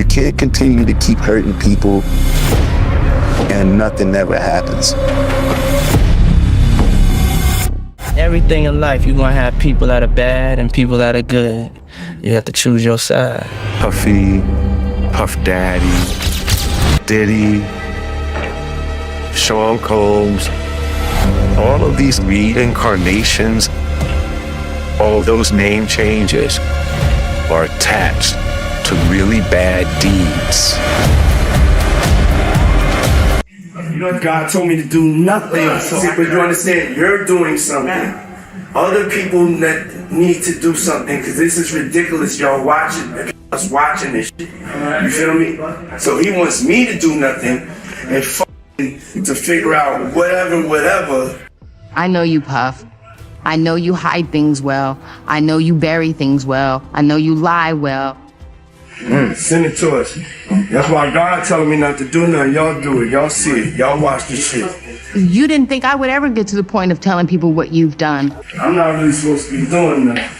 You can't continue to keep hurting people and nothing ever happens. Everything in life, you're gonna have people that are bad and people that are good. You have to choose your side. Puffy, Puff Daddy, Diddy, Sean Combs, all of these reincarnations, all those name changes are attached to really bad deeds. You know, God told me to do nothing. See, but you understand, you're doing something. Other people that need to do something, because this is ridiculous, y'all watching. Us watching this shit. You feel me? So he wants me to do nothing and to figure out whatever. I know you, Puff. I know you hide things well. I know you bury things well. I know you lie well. Send it to us. That's why God telling me not to do nothing. Y'all do it. Y'all see it. Y'all watch this shit. You didn't think I would ever get to the point of telling people what you've done. I'm not really supposed to be doing that.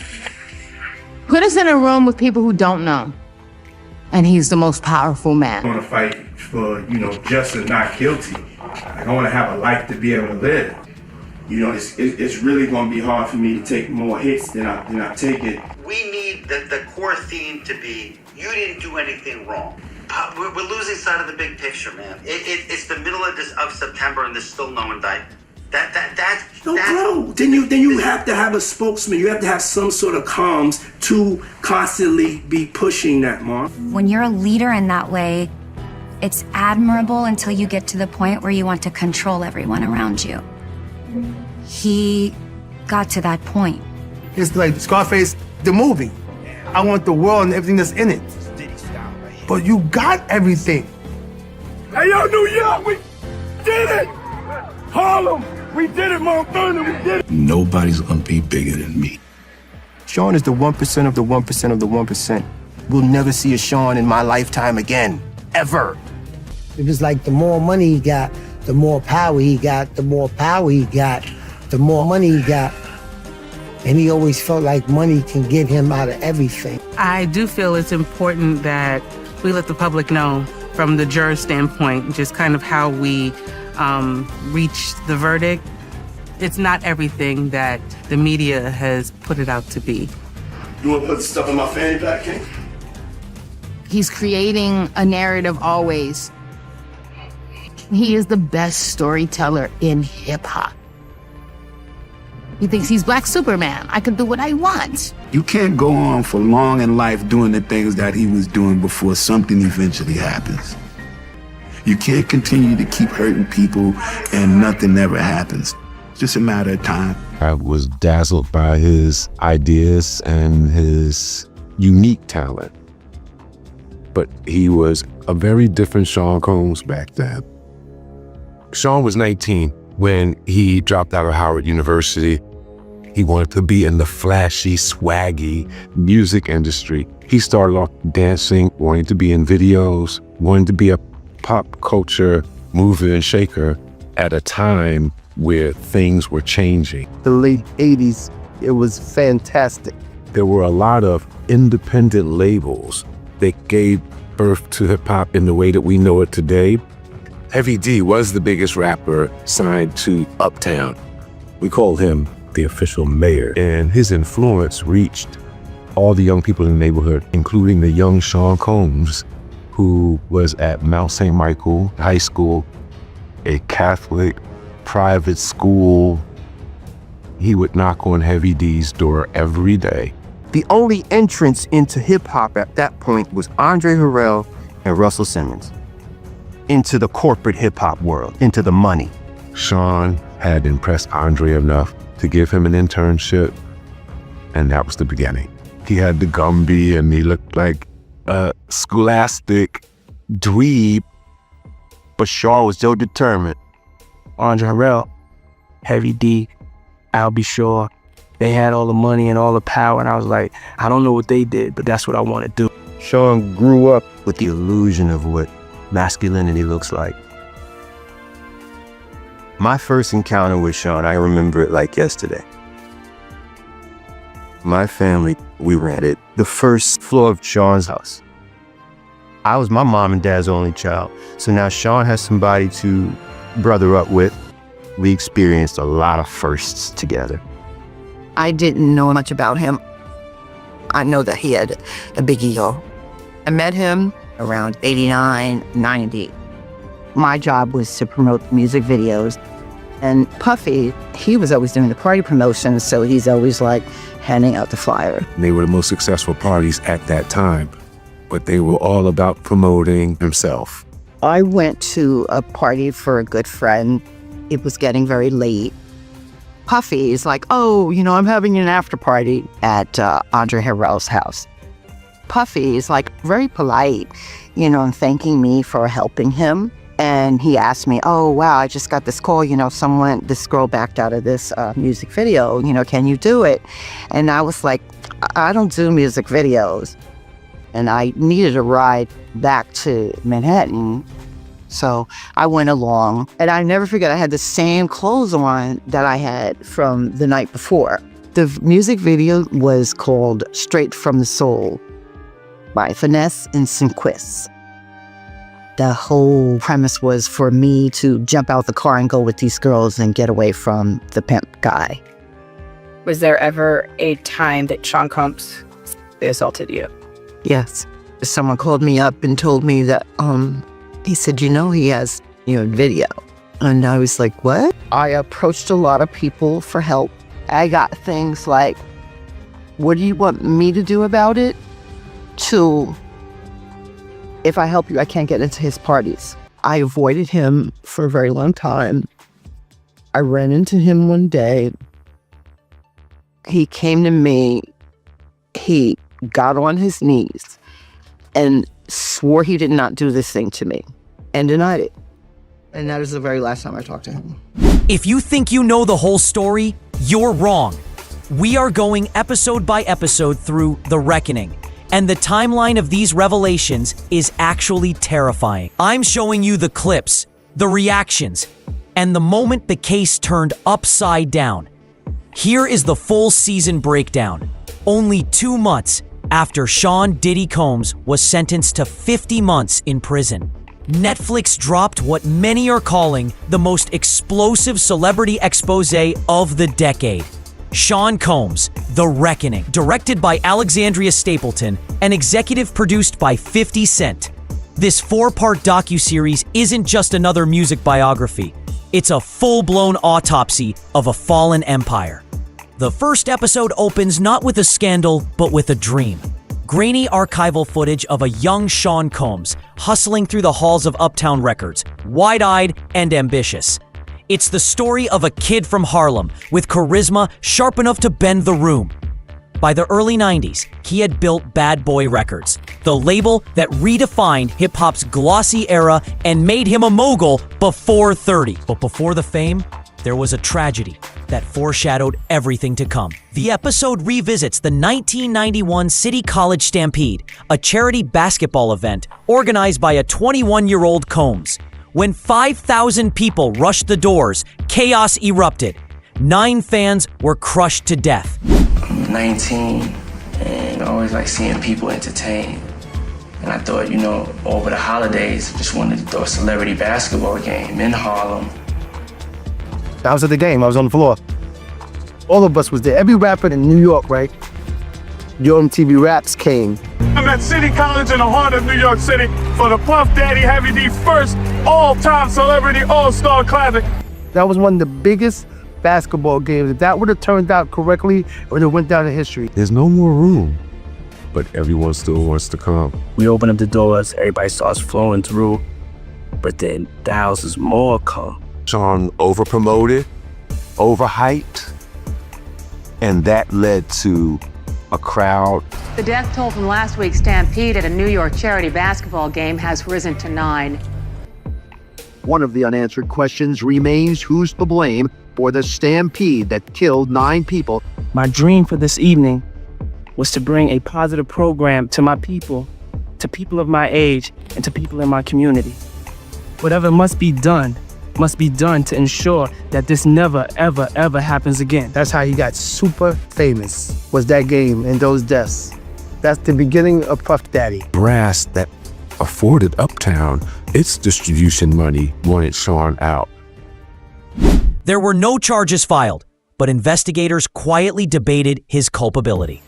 Put us in a room with people who don't know. And he's the most powerful man. I want to fight for, just and not guilty. Like, I want to have a life to be able to live. It's really going to be hard for me to take more hits than I take it. We need the core theme to be, you didn't do anything wrong. We're losing sight of the big picture, man. It's the middle of September and there's still no indictment. Then you have to have a spokesman. You have to have some sort of comms to constantly be pushing that, Mark. When you're a leader in that way, it's admirable until you get to the point where you want to control everyone around you. He got to that point. It's like Scarface, the movie. I want the world and everything that's in it. But you got everything. Hey, yo, New York, we did it! Harlem, we did it, Mount Vernon, we did it! Nobody's gonna be bigger than me. Sean is the 1% of the 1% of the 1%. We'll never see a Sean in my lifetime again, ever. It was like the more money he got, the more power he got, the more power he got, the more money he got. And he always felt like money can get him out of everything. I do feel it's important that we let the public know from the juror standpoint, just kind of how we reach the verdict. It's not everything that the media has put it out to be. You want to put the stuff in my fanny pack, King? He's creating a narrative always. He is the best storyteller in hip-hop. He thinks he's Black Superman. I can do what I want. You can't go on for long in life doing the things that he was doing before something eventually happens. You can't continue to keep hurting people and nothing ever happens. It's just a matter of time. I was dazzled by his ideas and his unique talent. But he was a very different Sean Combs back then. Sean was 19 when he dropped out of Howard University. He wanted to be in the flashy, swaggy music industry. He started off dancing, wanting to be in videos, wanting to be a pop culture mover and shaker at a time where things were changing. The late 80s, it was fantastic. There were a lot of independent labels that gave birth to hip hop in the way that we know it today. Heavy D was the biggest rapper signed to Uptown. We called him the official mayor, and his influence reached all the young people in the neighborhood, including the young Sean Combs, who was at Mount St. Michael High School, a Catholic private school. He would knock on Heavy D's door every day. The only entrance into hip-hop at that point was Andre Harrell and Russell Simmons. Into the corporate hip-hop world, into the money. Sean had impressed Andre enough to give him an internship, and that was the beginning. He had the Gumby, and he looked like a scholastic dweeb, but Sean was so determined. Andre Harrell, Heavy D, I'll Be Sure, they had all the money and all the power, and I was like, I don't know what they did, but that's what I want to do. Sean grew up with the illusion of what masculinity looks like. My first encounter with Sean, I remember it like yesterday. My family, we rented the first floor of Sean's house. I was my mom and dad's only child. So now Sean has somebody to brother up with. We experienced a lot of firsts together. I didn't know much about him. I know that he had a big ego. I met him around 89, 90. My job was to promote music videos. And Puffy, he was always doing the party promotions, so he's always like handing out the flyer. They were the most successful parties at that time, but they were all about promoting himself. I went to a party for a good friend. It was getting very late. Puffy is like, oh, I'm having an after party at Andre Harrell's house. Puffy is like very polite, and thanking me for helping him. And he asked me, oh, wow, I just got this call, this girl backed out of this music video, can you do it? And I was like, I don't do music videos. And I needed a ride back to Manhattan. So I went along, and I never forget, I had the same clothes on that I had from the night before. The music video was called Straight from the Soul by Finesse and Sinquist. The whole premise was for me to jump out the car and go with these girls and get away from the pimp guy. Was there ever a time that Sean Combs assaulted you? Yes. Someone called me up and told me that, he said, he has, video. And I was like, what? I approached a lot of people for help. I got things like, what do you want me to do about it? To, if I help you, I can't get into his parties. I avoided him for a very long time. I ran into him one day. He came to me. He got on his knees and swore he did not do this thing to me and denied it. And that is the very last time I talked to him. If you think you know the whole story, you're wrong. We are going episode by episode through The Reckoning, and the timeline of these revelations is actually terrifying. I'm showing you the clips, the reactions, and the moment the case turned upside down. Here is the full season breakdown. Only 2 months after Sean Diddy Combs was sentenced to 50 months in prison, Netflix dropped what many are calling the most explosive celebrity expose of the decade. Sean Combs, The Reckoning, directed by Alexandria Stapleton and executive produced by 50 Cent. This 4-part docuseries isn't just another music biography. It's a full-blown autopsy of a fallen empire. The first episode opens not with a scandal, but with a dream. Grainy archival footage of a young Sean Combs hustling through the halls of Uptown Records, wide-eyed and ambitious. It's the story of a kid from Harlem with charisma sharp enough to bend the room. By the early 90s, he had built Bad Boy Records, the label that redefined hip-hop's glossy era and made him a mogul before 30. But before the fame, there was a tragedy that foreshadowed everything to come. The episode revisits the 1991 City College Stampede, a charity basketball event organized by a 21-year-old Combs. When 5,000 people rushed the doors, chaos erupted. 9 fans were crushed to death. I'm 19 and I always like seeing people entertained. And I thought, over the holidays, just wanted to throw a celebrity basketball game in Harlem. I was at the game. I was on the floor. All of us was there. Every rapper in New York, right? Your MTV Raps came. I'm at City College in the heart of New York City for the Puff Daddy Heavy D first all-time celebrity all-star classic. That was one of the biggest basketball games. If that would have turned out correctly, it would have went down in history. There's no more room, but everyone still wants to come. We open up the doors, everybody starts flowing through, but then thousands more come. Sean over-promoted, overhyped, and that led to a crowd. The death toll from last week's stampede at a New York charity basketball game has risen to 9. One of the unanswered questions remains who's to blame for the stampede that killed 9 people. My dream for this evening was to bring a positive program to my people, to people of my age, and to people in my community. Whatever must be done to ensure that this never, ever, ever happens again. That's how he got super famous, was that game and those deaths. That's the beginning of Puff Daddy. Brass that afforded Uptown its distribution money wanted Sean out. There were no charges filed, but investigators quietly debated his culpability.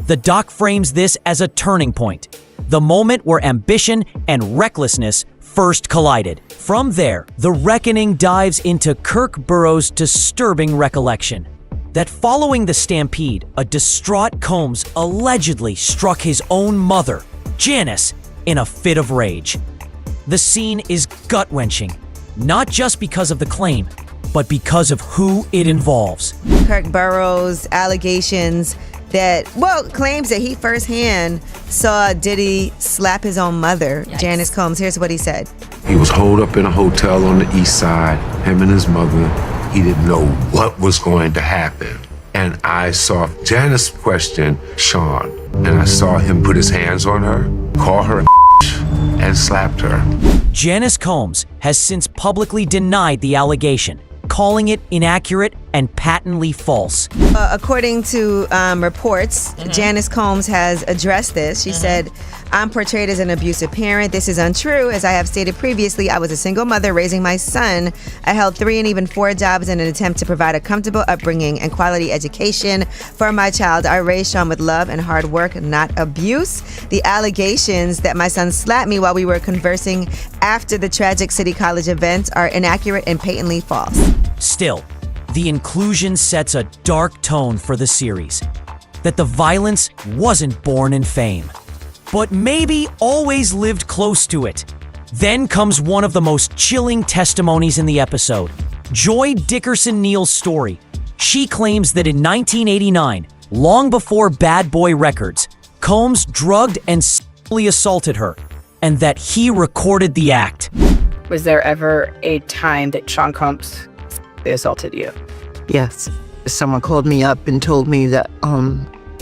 The doc frames this as a turning point, the moment where ambition and recklessness first collided. From there, the reckoning dives into Kirk Burroughs' disturbing recollection that following the stampede, a distraught Combs allegedly struck his own mother, Janice, in a fit of rage. The scene is gut-wrenching, not just because of the claim, but because of who it involves. Kirk Burroughs' allegations that, well, claims that he firsthand saw Diddy slap his own mother, Janice Combs. Here's what he said. He was holed up in a hotel on the east side, him and his mother. He didn't know what was going to happen. And I saw Janice question Sean, and I saw him put his hands on her, call her a and slapped her. Janice Combs has since publicly denied the allegation, calling it inaccurate and patently false. According to reports, Janice Combs has addressed this. She said, "I'm portrayed as an abusive parent. This is untrue. As I have stated previously, I was a single mother raising my son. I held 3 and even 4 jobs in an attempt to provide a comfortable upbringing and quality education for my child. I raised Sean with love and hard work, not abuse. The allegations that my son slapped me while we were conversing after the tragic City College event are inaccurate and patently false." Still, the inclusion sets a dark tone for the series, that the violence wasn't born in fame, but maybe always lived close to it. Then comes one of the most chilling testimonies in the episode, Joy Dickerson Neal's story. She claims that in 1989, long before Bad Boy Records, Combs drugged and sexually assaulted her, and that he recorded the act. Was there ever a time that Sean Combs assaulted you? Yes. Someone called me up and told me that,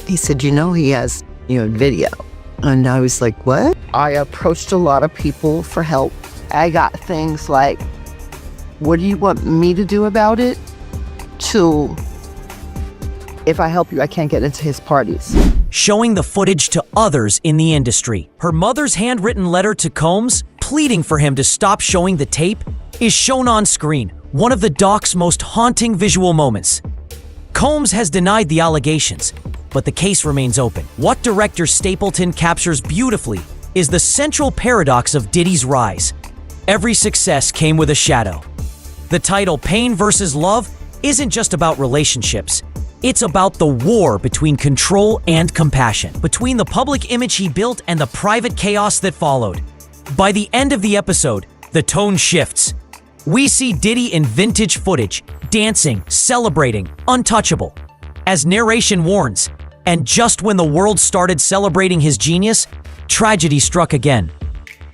he said, he has, video. And I was like, what? I approached a lot of people for help. I got things like, what do you want me to do about it? To, if I help you, I can't get into his parties. Showing the footage to others in the industry. Her mother's handwritten letter to Combs, pleading for him to stop showing the tape, is shown on screen, one of the doc's most haunting visual moments. Combs has denied the allegations, but the case remains open. What director Stapleton captures beautifully is the central paradox of Diddy's rise. Every success came with a shadow. The title Pain vs. Love isn't just about relationships. It's about the war between control and compassion, between the public image he built and the private chaos that followed. By the end of the episode, the tone shifts. We see Diddy in vintage footage, dancing, celebrating, untouchable. As narration warns, and just when the world started celebrating his genius, tragedy struck again.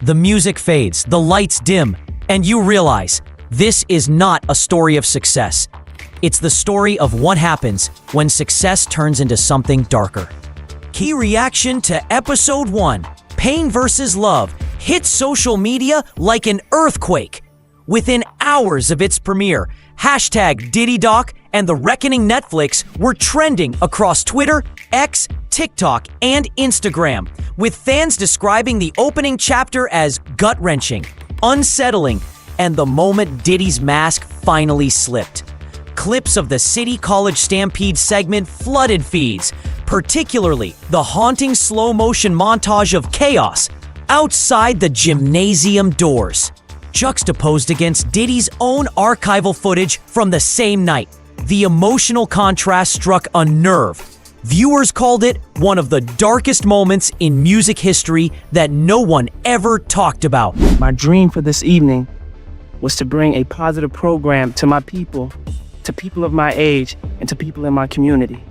The music fades, the lights dim, and you realize this is not a story of success. It's the story of what happens when success turns into something darker. Key reaction to Episode 1, Pain vs. Love, hit social media like an earthquake. Within hours of its premiere, #DiddyDoc and The Reckoning Netflix were trending across Twitter, X, TikTok, and Instagram, with fans describing the opening chapter as gut-wrenching, unsettling, and the moment Diddy's mask finally slipped. Clips of the City College Stampede segment flooded feeds, particularly the haunting slow-motion montage of chaos outside the gymnasium doors. Juxtaposed against Diddy's own archival footage from the same night, the emotional contrast struck a nerve. Viewers called it one of the darkest moments in music history that no one ever talked about. My dream for this evening was to bring a positive program to my people, to people of my age, and to people in my community.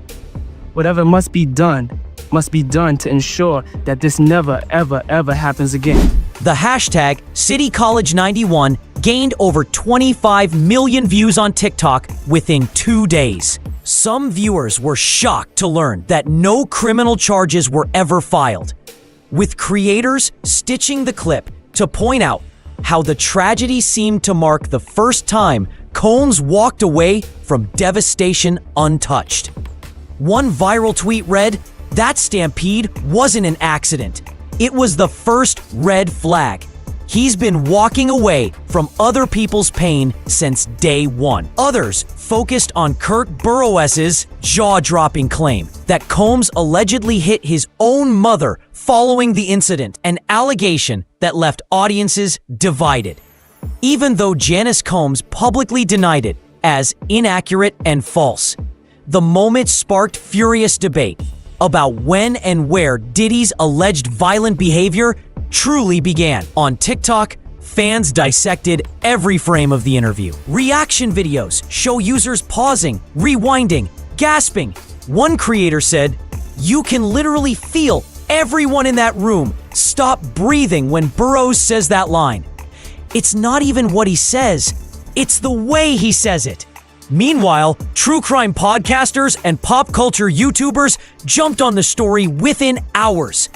Whatever must be done to ensure that this never, ever, ever happens again. The hashtag CityCollege91 gained over 25 million views on TikTok within 2 days. Some viewers were shocked to learn that no criminal charges were ever filed, with creators stitching the clip to point out how the tragedy seemed to mark the first time Combs walked away from devastation untouched. One viral tweet read, "That stampede wasn't an accident. It was the first red flag. He's been walking away from other people's pain since day one. Others focused on Kurt Burrows's jaw-dropping claim that Combs allegedly hit his own mother following the incident, an allegation that left audiences divided. Even though Janice Combs publicly denied it as inaccurate and false, the moment sparked furious debate about when and where Diddy's alleged violent behavior truly began. On TikTok, fans dissected every frame of the interview. Reaction videos show users pausing, rewinding, gasping. One creator said, "You can literally feel everyone in that room stop breathing when Burrows says that line. It's not even what he says, it's the way he says it." Meanwhile, true crime podcasters and pop culture YouTubers jumped on the story within hours.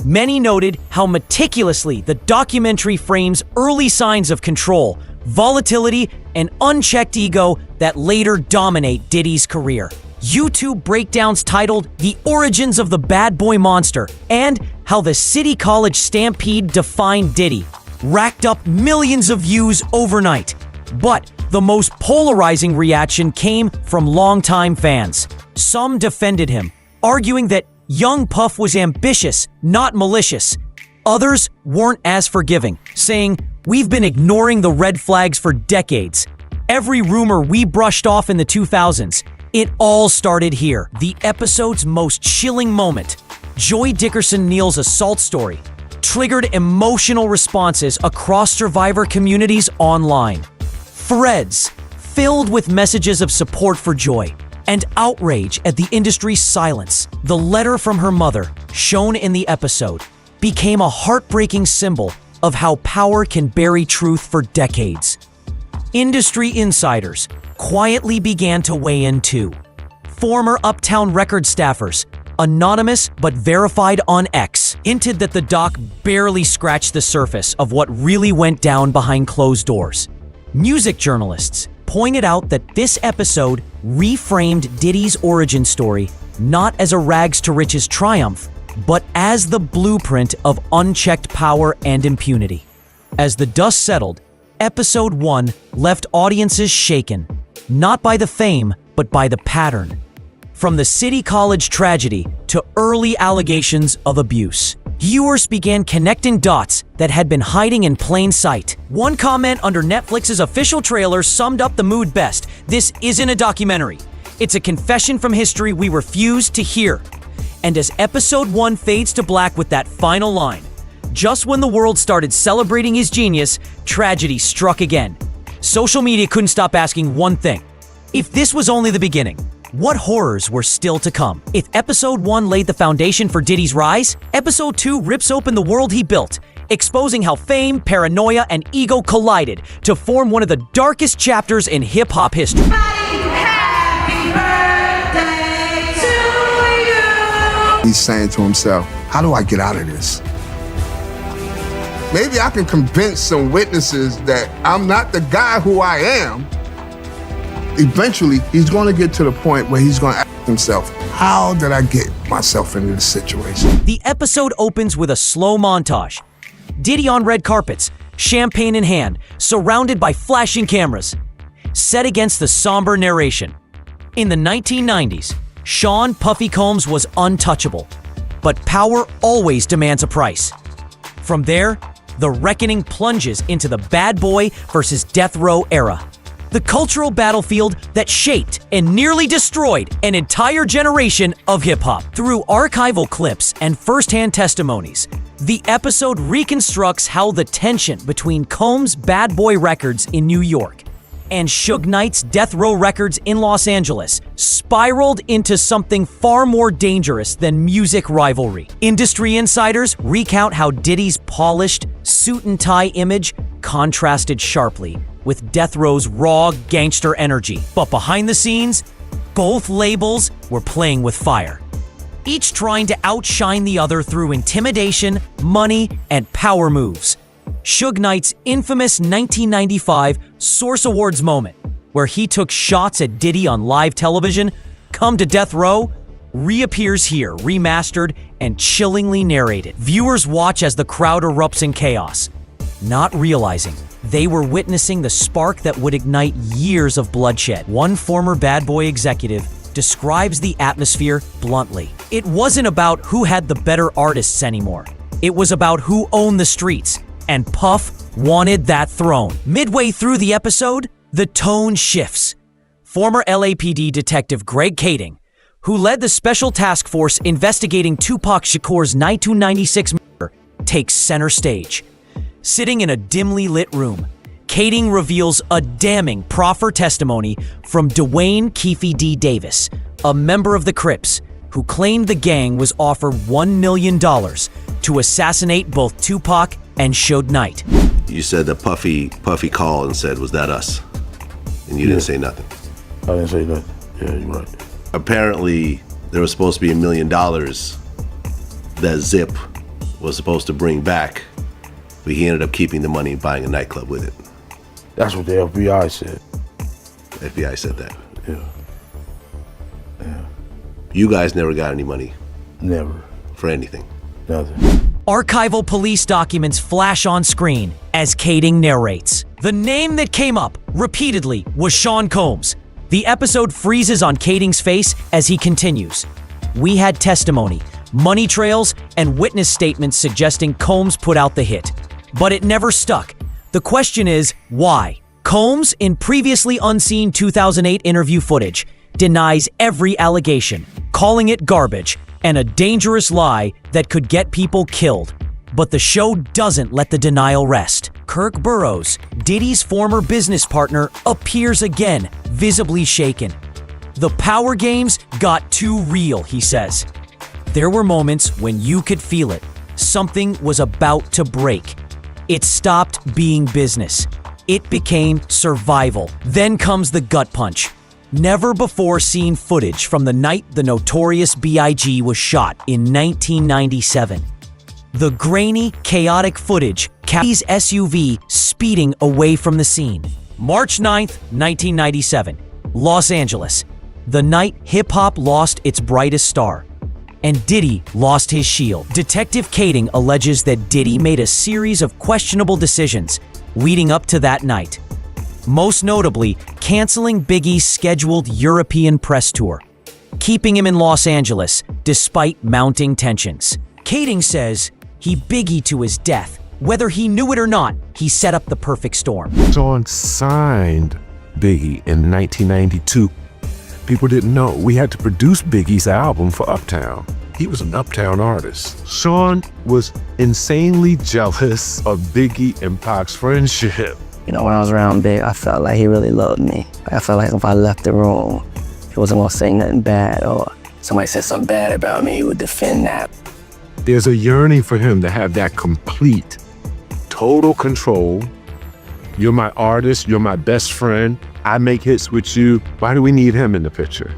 Many noted how meticulously the documentary frames early signs of control, volatility, and unchecked ego that later dominate Diddy's career. YouTube breakdowns titled "The Origins of the Bad Boy Monster" and "How the City College Stampede Defined Diddy" racked up millions of views overnight. But the most polarizing reaction came from longtime fans. Some defended him, arguing that young Puff was ambitious, not malicious. Others weren't as forgiving, saying, "We've been ignoring the red flags for decades. Every rumor we brushed off in the 2000s, it all started here." The episode's most chilling moment, Joy Dickerson Neal's assault story, triggered emotional responses across survivor communities online. Threads filled with messages of support for Joy and outrage at the industry's silence. The letter from her mother, shown in the episode, became a heartbreaking symbol of how power can bury truth for decades. Industry insiders quietly began to weigh in too. Former Uptown Records staffers, anonymous but verified on X, hinted that the doc barely scratched the surface of what really went down behind closed doors. Music journalists pointed out that this episode reframed Diddy's origin story not as a rags to riches triumph, but as the blueprint of unchecked power and impunity. As the dust settled, Episode 1 left audiences shaken, not by the fame, but by the pattern. From the City College tragedy to early allegations of abuse, viewers began connecting dots that had been hiding in plain sight. One comment under Netflix's official trailer summed up the mood best. "This isn't a documentary. It's a confession from history we refuse to hear." And as Episode 1 fades to black with that final line, just when the world started celebrating his genius, tragedy struck again. Social media couldn't stop asking one thing: if this was only the beginning, what horrors were still to come? If Episode 1 laid the foundation for Diddy's rise, Episode 2 rips open the world he built, exposing how fame, paranoia, and ego collided to form one of the darkest chapters in hip-hop history. He's saying to himself, how do I get out of this? Maybe I can convince some witnesses that I'm not the guy who I am. Eventually, he's going to get to the point where he's going to ask himself, how did I get myself into this situation? The episode opens with a slow montage. Diddy on red carpets, champagne in hand, surrounded by flashing cameras, set against the somber narration. In the 1990s, Sean Puffy Combs was untouchable, but power always demands a price. From there, the reckoning plunges into the bad boy versus death row era. The cultural battlefield that shaped and nearly destroyed an entire generation of hip-hop. Through archival clips and first-hand testimonies, the episode reconstructs how the tension between Combs' Bad Boy Records in New York and Suge Knight's Death Row Records in Los Angeles spiraled into something far more dangerous than music rivalry. Industry insiders recount how Diddy's polished, suit-and-tie image contrasted sharply with Death Row's raw gangster energy. But behind the scenes, both labels were playing with fire, each trying to outshine the other through intimidation, money, and power moves. Suge Knight's infamous 1995 Source Awards moment, where he took shots at Diddy on live television, come to Death Row, reappears here, remastered and chillingly narrated. Viewers watch as the crowd erupts in chaos, not realizing they were witnessing the spark that would ignite years of bloodshed. One former Bad Boy executive describes the atmosphere bluntly. It wasn't about who had the better artists anymore. It was about who owned the streets, and Puff wanted that throne. Midway through the episode, the tone shifts. Former LAPD detective Greg Kading, who led the special task force investigating Tupac Shakur's 1996 murder, takes center stage. Sitting in a dimly lit room, Kading reveals a damning proffer testimony from Dwayne Keefe D. Davis, a member of the Crips, who claimed the gang was offered $1 million to assassinate both Tupac and Suge Knight. You said that Puffy called and said, "Was that us?" And you didn't say nothing. I didn't say nothing. Yeah, you're right. Apparently, there was supposed to be $1 million that Zip was supposed to bring back, but he ended up keeping the money and buying a nightclub with it. That's what the FBI said. The FBI said that. Yeah. Yeah. You guys never got any money? Never. For anything? Nothing. Archival police documents flash on screen as Kading narrates. The name that came up repeatedly was Sean Combs. The episode freezes on Kading's face as he continues. We had testimony, money trails, and witness statements suggesting Combs put out the hit. But it never stuck. The question is, why? Combs, in previously unseen 2008 interview footage, denies every allegation, calling it garbage and a dangerous lie that could get people killed. But the show doesn't let the denial rest. Kirk Burrows, Diddy's former business partner, appears again, visibly shaken. The power games got too real, he says. There were moments when you could feel it. Something was about to break. It stopped being business. It became survival. Then comes the gut punch. Never before seen footage from the night the Notorious B.I.G. was shot in 1997. The grainy, chaotic footage captures SUV speeding away from the scene. March 9th, 1997, Los Angeles. The night hip-hop lost its brightest star. And Diddy lost his shield. Detective Kading alleges that Diddy made a series of questionable decisions leading up to that night. Most notably, canceling Biggie's scheduled European press tour, keeping him in Los Angeles despite mounting tensions. Kading says he Biggie to his death. Whether he knew it or not, he set up the perfect storm. Sean signed Biggie in 1992. People didn't know we had to produce Biggie's album for Uptown. He was an Uptown artist. Sean was insanely jealous of Biggie and Pac's friendship. You know, when I was around Big, I felt like he really loved me. I felt like if I left the room, he wasn't gonna say nothing bad, or somebody said something bad about me, he would defend that. There's a yearning for him to have that complete, total control. You're my artist, you're my best friend, I make hits with you. Why do we need him in the picture?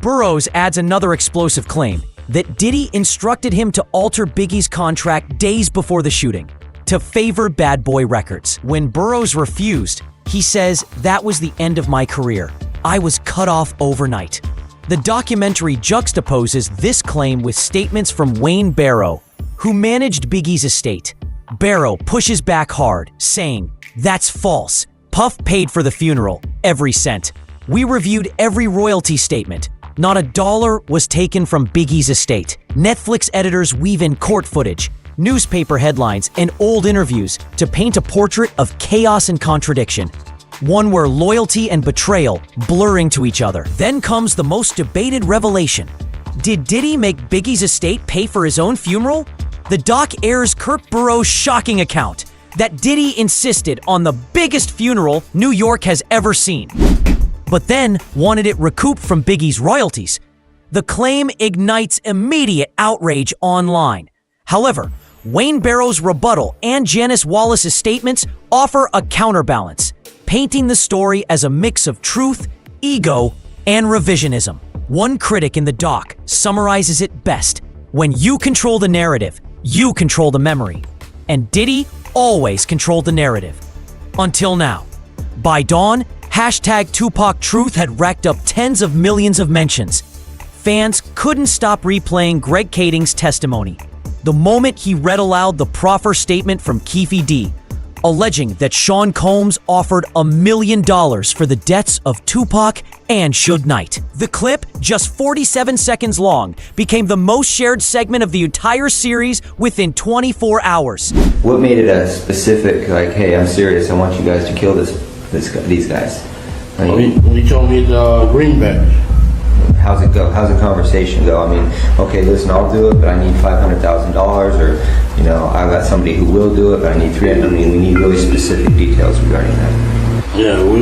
Burrows adds another explosive claim, that Diddy instructed him to alter Biggie's contract days before the shooting, to favor Bad Boy Records. When Burrows refused, he says, "That was the end of my career. I was cut off overnight." The documentary juxtaposes this claim with statements from Wayne Barrow, who managed Biggie's estate. Barrow pushes back hard, saying, "That's false. Puff paid for the funeral, every cent. We reviewed every royalty statement. Not a dollar was taken from Biggie's estate." Netflix editors weave in court footage, newspaper headlines, and old interviews to paint a portrait of chaos and contradiction. One where loyalty and betrayal blur into each other. Then comes the most debated revelation. Did Diddy make Biggie's estate pay for his own funeral? The doc airs Kirk Burrows' shocking account that Diddy insisted on the biggest funeral New York has ever seen, but then wanted it recouped from Biggie's royalties. The claim ignites immediate outrage online. However, Wayne Barrow's rebuttal and Janice Wallace's statements offer a counterbalance, painting the story as a mix of truth, ego, and revisionism. One critic in the doc summarizes it best: when you control the narrative, you control the memory. And Diddy always controlled the narrative. Until now. By dawn, #TupacTruth had racked up tens of millions of mentions. fans couldn't stop replaying Greg Kading's testimony. The moment he read aloud the proffer statement from Keefe D, alleging that Sean Combs offered $1 million for the deaths of Tupac and Suge Knight. The clip, just 47 seconds long, became the most shared segment of the entire series within 24 hours. What made it a specific, like, hey, I'm serious, I want you guys to kill these guys? When he told me the greenback. How's it go? How's the conversation go? I mean, okay, listen, I'll do it, but I need $500,000, or, you know, I've got somebody who will do it, but I need $300,000. I mean, we need really specific details regarding that. Yeah, we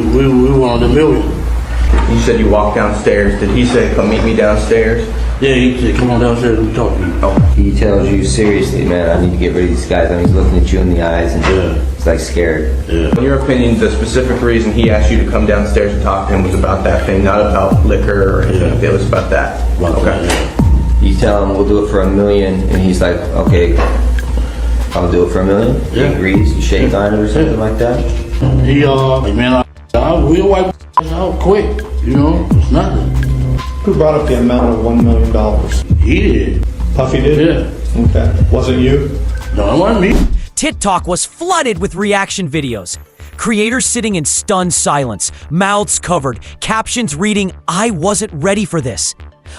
wanted $1 million. You said you walked downstairs. Did he say, come meet me downstairs? Yeah, he said, come on downstairs and talk to you. Oh. He tells you, seriously, man, I need to get rid of these guys. I mean, he's looking at you in the eyes and he's like scared. Yeah. In your opinion, the specific reason he asked you to come downstairs and talk to him was about that thing, not about liquor or anything. It was about that. Okay. You tell him we'll do it for $1 million, and he's like, okay, I'll do it for $1 million. Yeah. He agrees. You shake on it or something like that. He like, man, we'll wipe out quick. You know, it's nothing. Who brought up the amount of $1 million? He did. Puffy did? Yeah. Okay. Wasn't you? No, it wasn't me. TikTok was flooded with reaction videos. Creators sitting in stunned silence, mouths covered, captions reading, "I wasn't ready for this."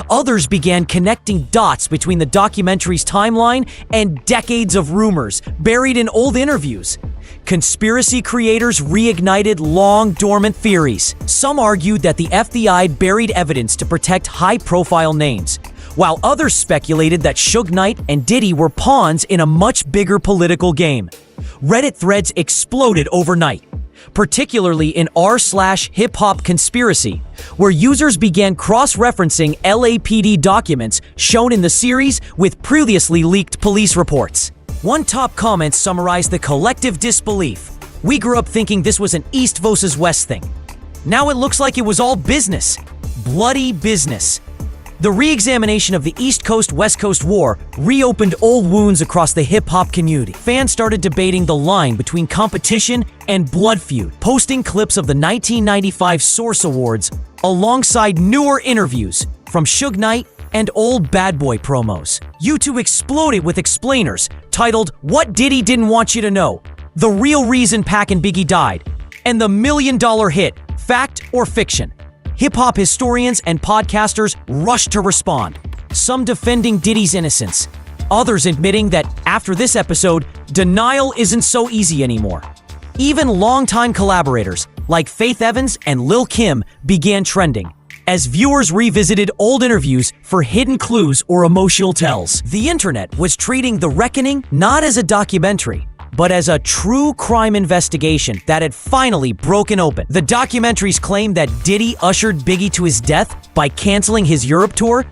Others began connecting dots between the documentary's timeline and decades of rumors buried in old interviews. Conspiracy creators reignited long-dormant theories. Some argued that the FBI buried evidence to protect high-profile names, while others speculated that Suge Knight and Diddy were pawns in a much bigger political game. Reddit threads exploded overnight, particularly in r/hip-hop conspiracy, where users began cross-referencing LAPD documents shown in the series with previously leaked police reports. One top comment summarized the collective disbelief. "We grew up thinking this was an East versus West thing. Now it looks like it was all business. Bloody business." The re-examination of the East Coast-West Coast war reopened old wounds across the hip-hop community. Fans started debating the line between competition and blood feud, posting clips of the 1995 Source Awards alongside newer interviews from Suge Knight and old Bad Boy promos. YouTube exploded with explainers titled "What Diddy Didn't Want You to Know," "The Real Reason Pac and Biggie Died," and the $1 million hit, "Fact or Fiction." Hip-hop historians and podcasters rushed to respond, some defending Diddy's innocence, others admitting that after this episode, denial isn't so easy anymore. Even longtime collaborators like Faith Evans and Lil' Kim began trending, as viewers revisited old interviews for hidden clues or emotional tells. The internet was treating The Reckoning not as a documentary, but as a true crime investigation that had finally broken open. The documentary's claim that Diddy ushered Biggie to his death by canceling his Europe tour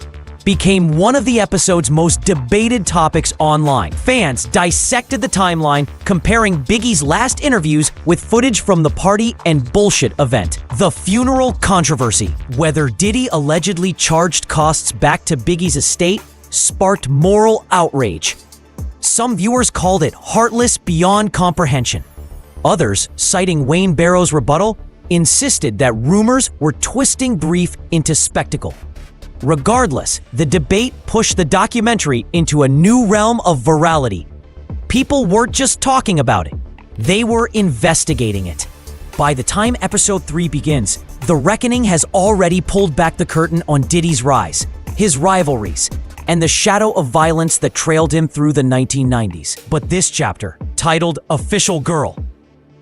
became one of the episode's most debated topics online. Fans dissected the timeline, comparing Biggie's last interviews with footage from the party and bullshit event. The funeral controversy, whether Diddy allegedly charged costs back to Biggie's estate, sparked moral outrage. Some viewers called it heartless beyond comprehension. Others, citing Wayne Barrow's rebuttal, insisted that rumors were twisting grief into spectacle. Regardless, the debate pushed the documentary into a new realm of virality. People weren't just talking about it, they were investigating it. By the time episode 3 begins, The Reckoning has already pulled back the curtain on Diddy's rise, his rivalries, and the shadow of violence that trailed him through the 1990s. But this chapter, titled Official Girl,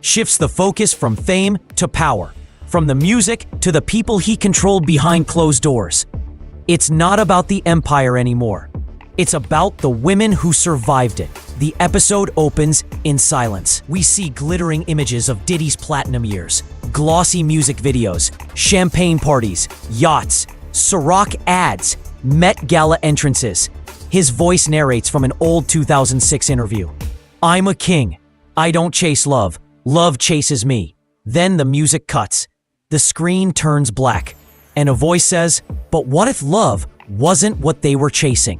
shifts the focus from fame to power, from the music to the people he controlled behind closed doors. It's not about the empire anymore. It's about the women who survived it. The episode opens in silence. We see glittering images of Diddy's platinum years, glossy music videos, champagne parties, yachts, Ciroc ads, Met Gala entrances. His voice narrates from an old 2006 interview. "I'm a king. I don't chase love. Love chases me." Then the music cuts. The screen turns black. And a voice says, "But what if love wasn't what they were chasing?"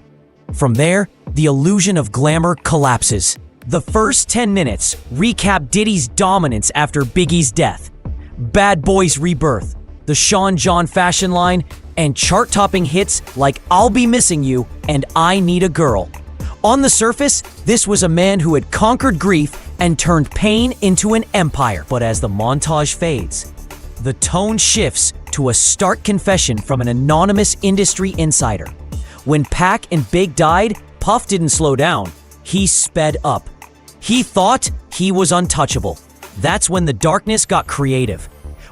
From there, the illusion of glamour collapses. The first 10 minutes recap Diddy's dominance after Biggie's death, Bad Boy's rebirth, the Sean John fashion line, and chart-topping hits like I'll Be Missing You and I Need a Girl. On the surface, this was a man who had conquered grief and turned pain into an empire. But as the montage fades, the tone shifts to a stark confession from an anonymous industry insider. When Pac and Big died, Puff didn't slow down. He sped up. He thought he was untouchable. That's when the darkness got creative.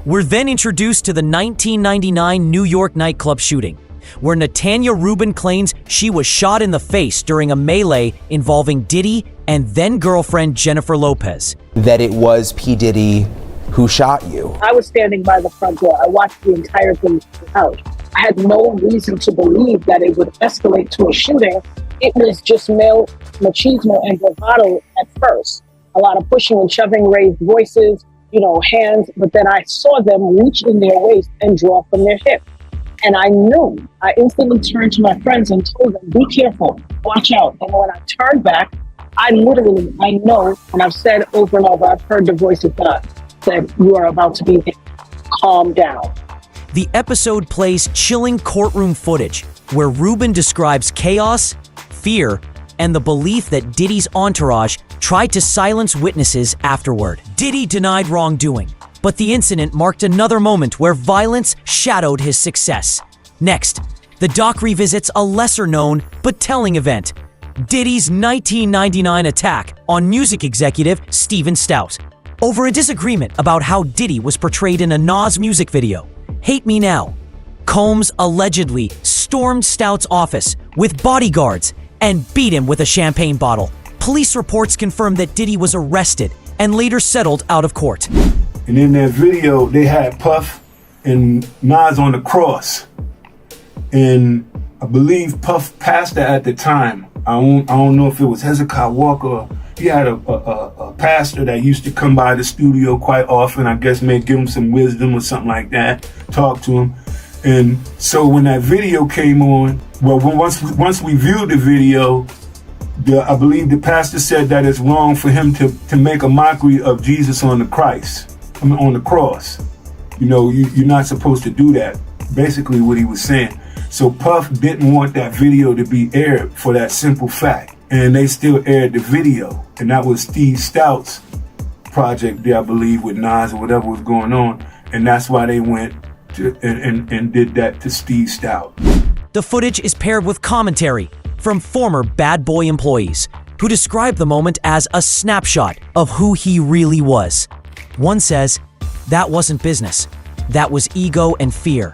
We're then introduced to the 1999 New York nightclub shooting, where Natanya Rubin claims she was shot in the face during a melee involving Diddy and then-girlfriend Jennifer Lopez. That it was P. Diddy who shot you. I was standing by the front door. I watched the entire thing out. I had no reason to believe that it would escalate to a shooting. It was just male machismo and bravado at first. A lot of pushing and shoving, raised voices, hands. But then I saw them reach in their waist and draw from their hip. And I knew. I instantly turned to my friends and told them, be careful, watch out. And when I turned back, I know, and I've said over and over, I've heard the voice of God said, you are about to be hit. Calm down. The episode plays chilling courtroom footage where Rubin describes chaos, fear, and the belief that Diddy's entourage tried to silence witnesses afterward. Diddy denied wrongdoing, but the incident marked another moment where violence shadowed his success. Next, the doc revisits a lesser-known but telling event, Diddy's 1999 attack on music executive Steven Stout, over a disagreement about how Diddy was portrayed in a Nas music video, Hate Me Now. Combs allegedly stormed Stout's office with bodyguards and beat him with a champagne bottle. Police reports confirm that Diddy was arrested and later settled out of court. And in that video, they had Puff and Nas on the cross. And I believe Puff pastor at the time, I don't know if it was Hezekiah Walker. He had a pastor that used to come by the studio quite often, I guess maybe give him some wisdom or something like that, talk to him. And so when that video came on, well, once we viewed the video, I believe the pastor said that it's wrong for him to make a mockery of Jesus on the cross. You're not supposed to do that. Basically what he was saying. So Puff didn't want that video to be aired for that simple fact. And they still aired the video. And that was Steve Stout's project there, I believe, with Nas or whatever was going on. And that's why they went and did that to Steve Stout. The footage is paired with commentary from former Bad Boy employees who describe the moment as a snapshot of who he really was. One says, that wasn't business. That was ego and fear.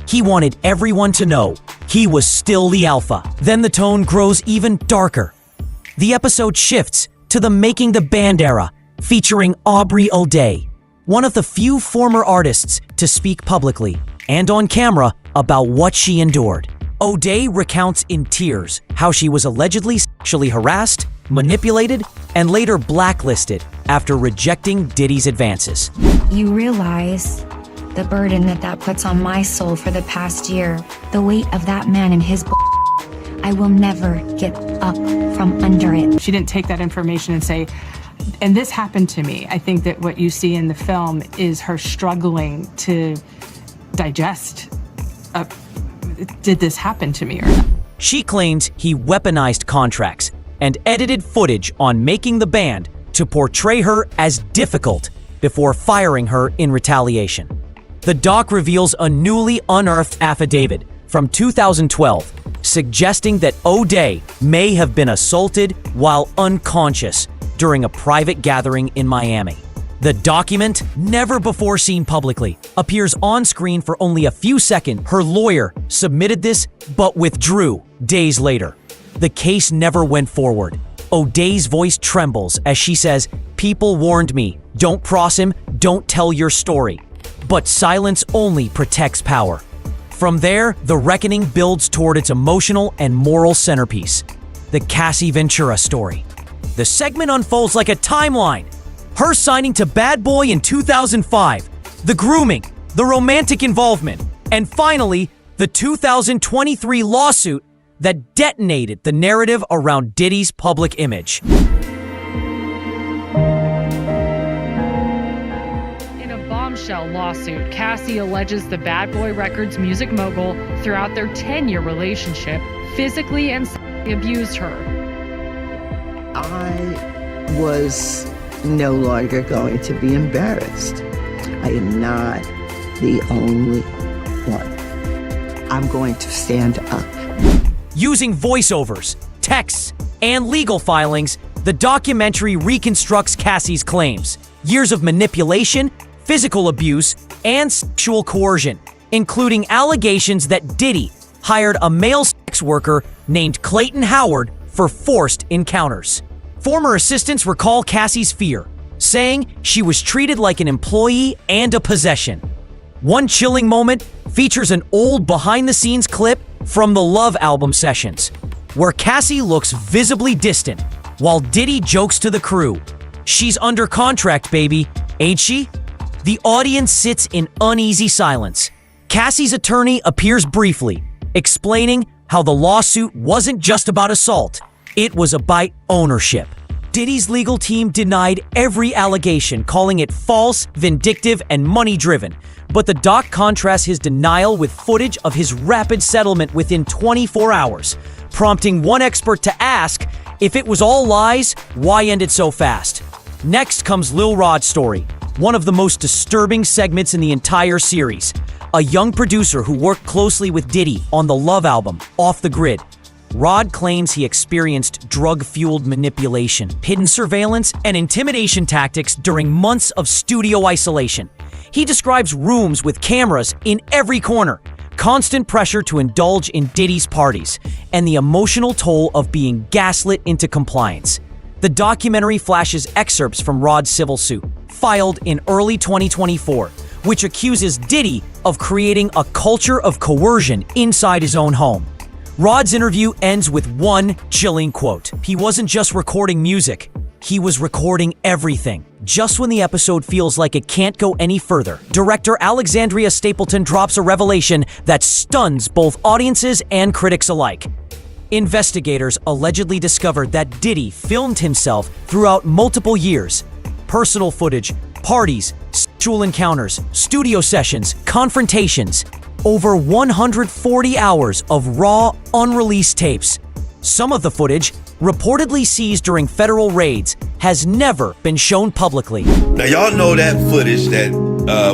He wanted everyone to know he was still the alpha. Then the tone grows even darker. The episode shifts to the Making the Band era, featuring Aubrey O'Day, one of the few former artists to speak publicly and on camera about what she endured. O'Day recounts in tears how she was allegedly sexually harassed, manipulated, and later blacklisted after rejecting Diddy's advances. You realize the burden that puts on my soul for the past year, the weight of that man and his I will never get up from under it. She didn't take that information and say, and this happened to me. I think that what you see in the film is her struggling to digest, did this happen to me or not? She claims he weaponized contracts and edited footage on Making the Band to portray her as difficult before firing her in retaliation. The doc reveals a newly unearthed affidavit from 2012 suggesting that O'Day may have been assaulted while unconscious during a private gathering in Miami. The document, never before seen publicly, appears on screen for only a few seconds. Her lawyer submitted this but withdrew days later. The case never went forward. O'Day's voice trembles as she says, "People warned me, don't cross him, don't tell your story." But silence only protects power. From there, the reckoning builds toward its emotional and moral centerpiece, the Cassie Ventura story. The segment unfolds like a timeline. Her signing to Bad Boy in 2005, the grooming, the romantic involvement, and finally, the 2023 lawsuit that detonated the narrative around Diddy's public image. In a bombshell bombshell lawsuit, Cassie alleges the Bad Boy Records music mogul, throughout their 10-year relationship, physically and sexually abused her. I was no longer going to be embarrassed. I am not the only one. I'm going to stand up. Using voiceovers, texts, and legal filings, the documentary reconstructs Cassie's claims. Years of manipulation, physical abuse, and sexual coercion, including allegations that Diddy hired a male sex worker named Clayton Howard for forced encounters. Former assistants recall Cassie's fear, saying she was treated like an employee and a possession. One chilling moment features an old behind-the-scenes clip from the Love album sessions, where Cassie looks visibly distant while Diddy jokes to the crew, "She's under contract, baby, ain't she?" The audience sits in uneasy silence. Cassie's attorney appears briefly, explaining how the lawsuit wasn't just about assault, it was about ownership. Diddy's legal team denied every allegation, calling it false, vindictive, and money-driven. But the doc contrasts his denial with footage of his rapid settlement within 24 hours, prompting one expert to ask, if it was all lies, why end it so fast? Next comes Lil Rod's story, one of the most disturbing segments in the entire series. A young producer who worked closely with Diddy on the Love album, Off the Grid. Rod claims he experienced drug-fueled manipulation, hidden surveillance, and intimidation tactics during months of studio isolation. He describes rooms with cameras in every corner, constant pressure to indulge in Diddy's parties, and the emotional toll of being gaslit into compliance. The documentary flashes excerpts from Rod's civil suit, filed in early 2024, which accuses Diddy of creating a culture of coercion inside his own home. Rod's interview ends with one chilling quote. He wasn't just recording music, he was recording everything. Just when the episode feels like it can't go any further, director Alexandria Stapleton drops a revelation that stuns both audiences and critics alike. Investigators allegedly discovered that Diddy filmed himself throughout multiple years. Personal footage, parties, sexual encounters, studio sessions, confrontations. Over 140 hours of raw, unreleased tapes. Some of the footage, reportedly seized during federal raids, has never been shown publicly. Now y'all know that footage that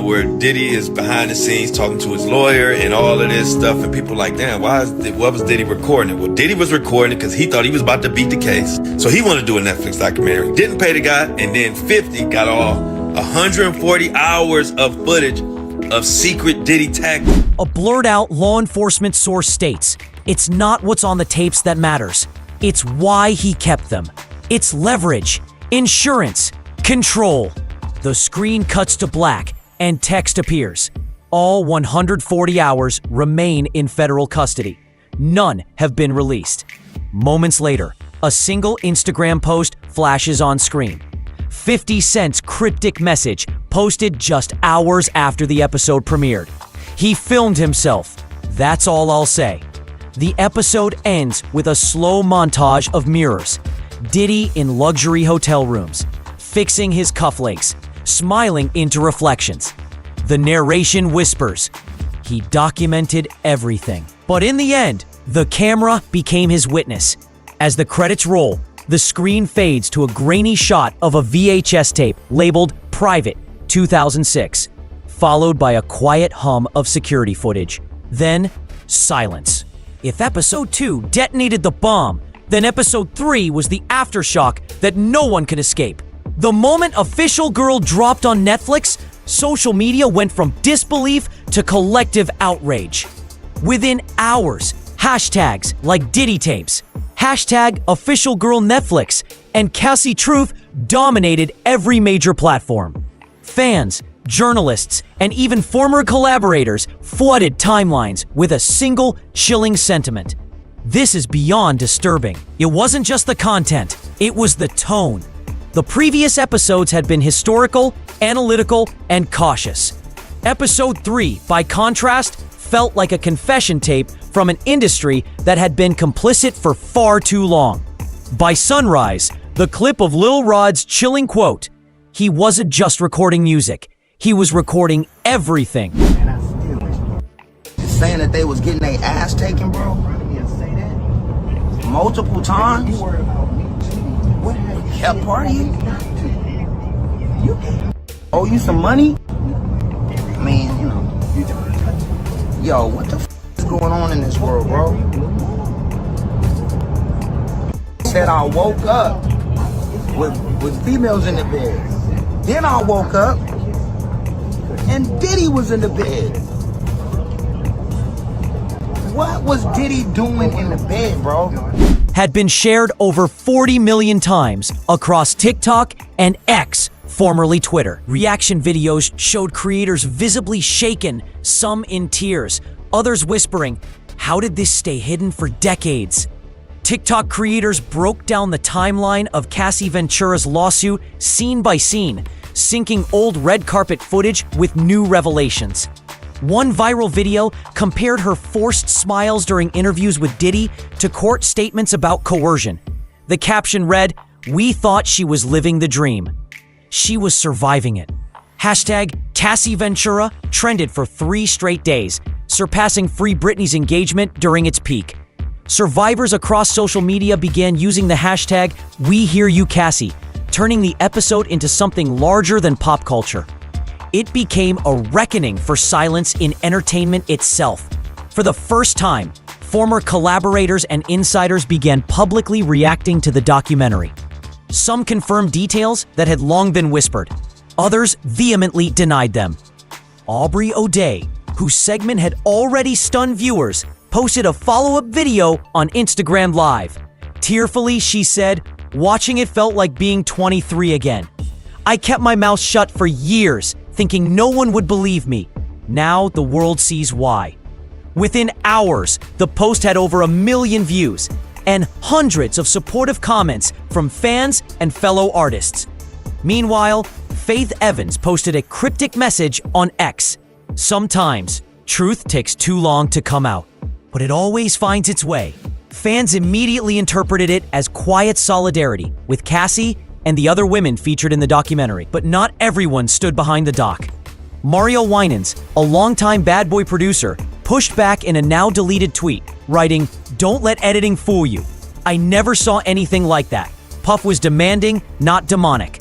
where Diddy is behind the scenes talking to his lawyer and all of this stuff, and people like, damn, what was Diddy recording it? Well, Diddy was recording it because he thought he was about to beat the case. So he wanted to do a Netflix documentary. Didn't pay the guy, and then 50 got all 140 hours of footage of secret Diddy tactics. A blurred-out law enforcement source states, it's not what's on the tapes that matters. It's why he kept them. It's leverage, insurance, control. The screen cuts to black and text appears. All 140 hours remain in federal custody. None have been released. Moments later, a single Instagram post flashes on screen. 50 Cent's cryptic message posted just hours after the episode premiered. He filmed himself. That's all I'll say. The episode ends with a slow montage of mirrors. Diddy in luxury hotel rooms, fixing his cufflinks, smiling into reflections. The narration whispers, he documented everything. But in the end, the camera became his witness. As the credits roll, the screen fades to a grainy shot of a VHS tape labeled Private 2006, followed by a quiet hum of security footage. Then, silence. If episode 2 detonated the bomb, then episode 3 was the aftershock that no one could escape. The moment Official Girl dropped on Netflix, social media went from disbelief to collective outrage. Within hours, hashtags like Diddy tapes, hashtag Official Girl Netflix, and Cassie Truth dominated every major platform. Fans, journalists, and even former collaborators flooded timelines with a single chilling sentiment. This is beyond disturbing. It wasn't just the content, it was the tone. The previous episodes had been historical, analytical, and cautious. Episode 3, by contrast, felt like a confession tape from an industry that had been complicit for far too long. By sunrise, the clip of Lil Rod's chilling quote, he wasn't just recording music, he was recording everything. Saying that they was getting their ass taken, bro. Multiple times. Kept partying. Owe you some money? I mean, you know. Yo, what the f is going on in this world, bro? Said I woke up with females in the bed. Then I woke up and Diddy was in the bed. What was Diddy doing in the bed, bro? Had been shared over 40 million times across TikTok and X, formerly Twitter. Reaction videos showed creators visibly shaken, some in tears, others whispering, "How did this stay hidden for decades?" TikTok creators broke down the timeline of Cassie Ventura's lawsuit scene by scene, syncing old red carpet footage with new revelations. One viral video compared her forced smiles during interviews with Diddy to court statements about coercion. The caption read, "We thought she was living the dream. She was surviving it." Hashtag Cassie Ventura trended for 3 straight days, surpassing Free Britney's engagement during its peak. Survivors across social media began using the hashtag #WeHearYouCassie, turning the episode into something larger than pop culture. It became a reckoning for silence in entertainment itself. For the first time, former collaborators and insiders began publicly reacting to the documentary. Some confirmed details that had long been whispered. Others vehemently denied them. Aubrey O'Day, whose segment had already stunned viewers, posted a follow-up video on Instagram Live. Tearfully, she said, "Watching it felt like being 23 again. I kept my mouth shut for years, thinking no one would believe me. Now the world sees why." Within hours, the post had over 1 million views and hundreds of supportive comments from fans and fellow artists. Meanwhile, Faith Evans posted a cryptic message on X. "Sometimes, truth takes too long to come out, but it always finds its way." Fans immediately interpreted it as quiet solidarity with Cassie and the other women featured in the documentary, but not everyone stood behind the doc. Mario Winans, a longtime Bad Boy producer, pushed back in a now-deleted tweet, writing, "Don't let editing fool you. I never saw anything like that. Puff was demanding, not demonic."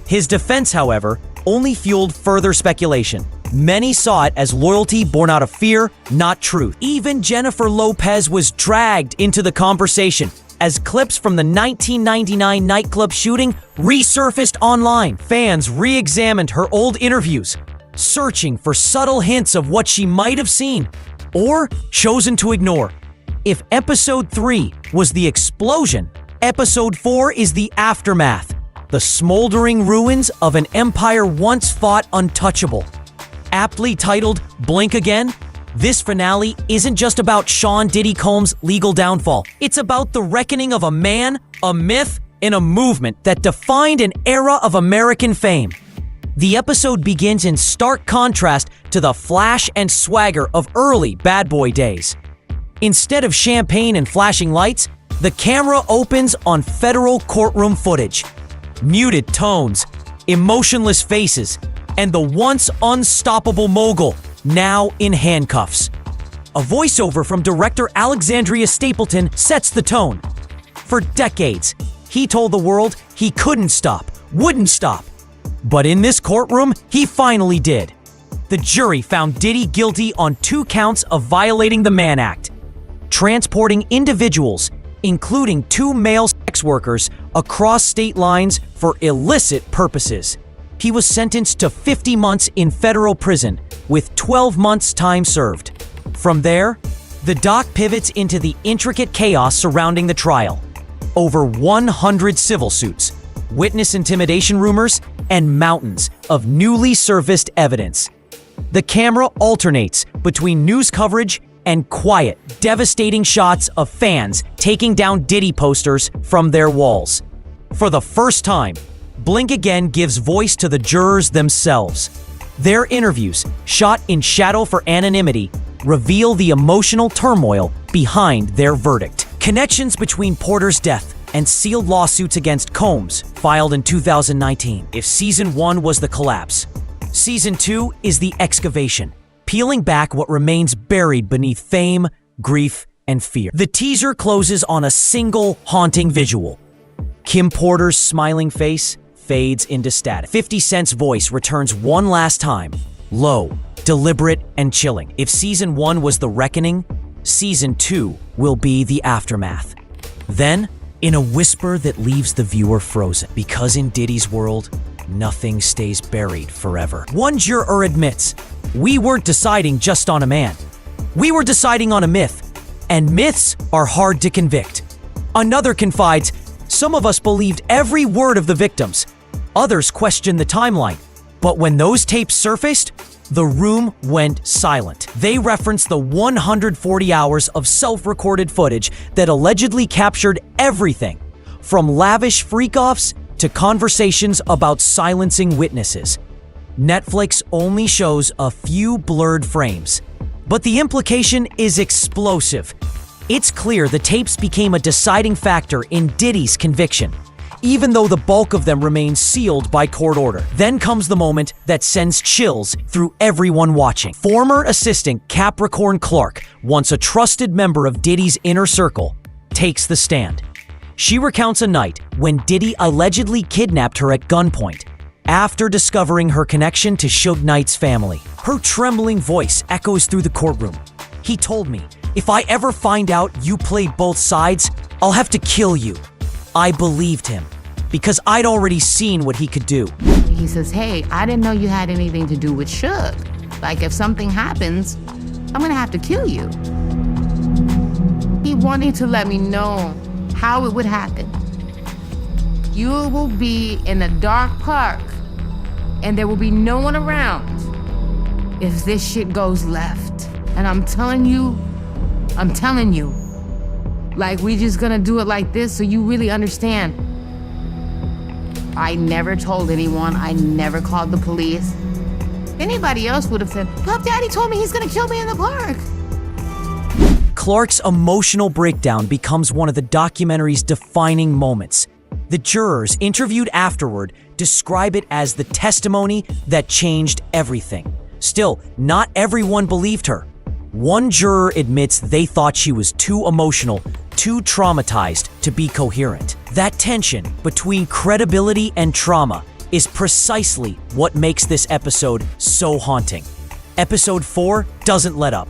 His defense, however, only fueled further speculation. Many saw it as loyalty born out of fear, not truth. Even Jennifer Lopez was dragged into the conversation as clips from the 1999 nightclub shooting resurfaced online. Fans re-examined her old interviews, searching for subtle hints of what she might have seen or chosen to ignore. If episode 3 was the explosion, episode 4 is the aftermath, the smoldering ruins of an empire once thought untouchable. Aptly titled Blink Again, this finale isn't just about Sean Diddy Combs' legal downfall. It's about the reckoning of a man, a myth, and a movement that defined an era of American fame. The episode begins in stark contrast to the flash and swagger of early Bad Boy days. Instead of champagne and flashing lights, the camera opens on federal courtroom footage. Muted tones, emotionless faces, and the once unstoppable mogul now in handcuffs. A voiceover from director Alexandria Stapleton sets the tone. For decades, he told the world he couldn't stop, wouldn't stop. But in this courtroom, he finally did. The jury found Diddy guilty on 2 counts of violating the Mann Act, transporting individuals, including 2 male sex workers, across state lines for illicit purposes. He was sentenced to 50 months in federal prison, with 12 months time served. From there, the doc pivots into the intricate chaos surrounding the trial. Over 100 civil suits, witness intimidation rumors, and mountains of newly surfaced evidence. The camera alternates between news coverage and quiet, devastating shots of fans taking down Diddy posters from their walls. For the first time, Blink Again gives voice to the jurors themselves. Their interviews, shot in shadow for anonymity, reveal the emotional turmoil behind their verdict. Connections between Porter's death and sealed lawsuits against Combs, filed in 2019. If season 1 was the collapse, Season 2 is the excavation, peeling back what remains buried beneath fame, grief, and fear. The teaser closes on a single haunting visual. Kim Porter's smiling face fades into static. 50 Cent's voice returns one last time, low, deliberate, and chilling. If Season 1 was the reckoning, Season 2 will be the aftermath. Then, in a whisper that leaves the viewer frozen, because in Diddy's world, nothing stays buried forever. One juror admits, "We weren't deciding just on a man. We were deciding on a myth, and myths are hard to convict." Another confides, "Some of us believed every word of the victims. Others questioned the timeline. But when those tapes surfaced, the room went silent." They reference the 140 hours of self-recorded footage that allegedly captured everything, from lavish freak-offs to conversations about silencing witnesses. Netflix only shows a few blurred frames, but the implication is explosive. It's clear the tapes became a deciding factor in Diddy's conviction, even though the bulk of them remains sealed by court order. Then comes the moment that sends chills through everyone watching. Former assistant Capricorn Clark, once a trusted member of Diddy's inner circle, takes the stand. She recounts a night when Diddy allegedly kidnapped her at gunpoint after discovering her connection to Suge Knight's family. Her trembling voice echoes through the courtroom. "He told me, if I ever find out you played both sides, I'll have to kill you." I believed him because I'd already seen what he could do. He says, "Hey, I didn't know you had anything to do with Suge. Like, if something happens, I'm gonna have to kill you." He wanted to let me know how it would happen. You will be in a dark park and there will be no one around if this shit goes left. And I'm telling you, like, we just gonna do it like this so you really understand. I never told anyone. I never called the police. Anybody else would have said, "Puff Daddy told me he's gonna kill me in the park." Clark's emotional breakdown becomes one of the documentary's defining moments. The jurors interviewed afterward describe it as the testimony that changed everything. Still, not everyone believed her. One juror admits they thought she was too emotional, too traumatized to be coherent. That tension between credibility and trauma is precisely what makes this episode so haunting. Episode 4 doesn't let up.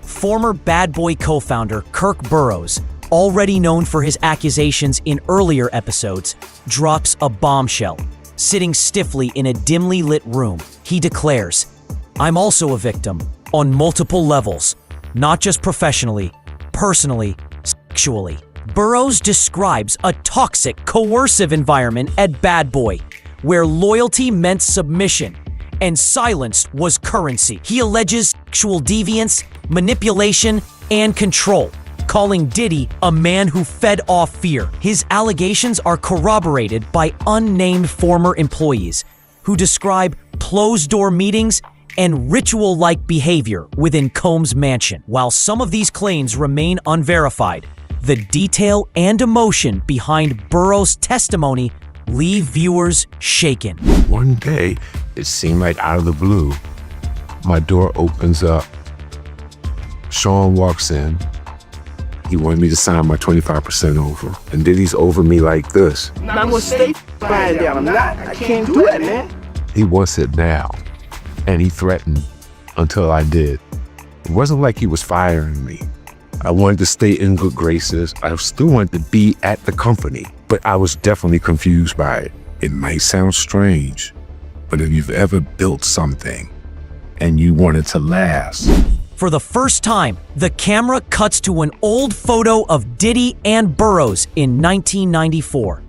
Former Bad Boy co-founder Kirk Burroughs, already known for his accusations in earlier episodes, drops a bombshell. Sitting stiffly in a dimly lit room, he declares, "I'm also a victim, on multiple levels, not just professionally, personally, sexually." Burroughs describes a toxic, coercive environment at Bad Boy, where loyalty meant submission and silence was currency. He alleges sexual deviance, manipulation, and control, calling Diddy a man who fed off fear. His allegations are corroborated by unnamed former employees who describe closed-door meetings and ritual-like behavior within Combs' mansion. While some of these claims remain unverified, the detail and emotion behind Burroughs' testimony leave viewers shaken. One day, it seemed like out of the blue, my door opens up. Sean walks in. He wanted me to sign my 25% over. And Diddy's over me like this. I'm gonna stay lying down. I'm not. I can't do that, man. He wants it now. And he threatened until I did. It wasn't like he was firing me. I wanted to stay in good graces. I still wanted to be at the company, but I was definitely confused by it. It might sound strange, but if you've ever built something and you want it to last. For the first time, the camera cuts to an old photo of Diddy and Burroughs in 1994.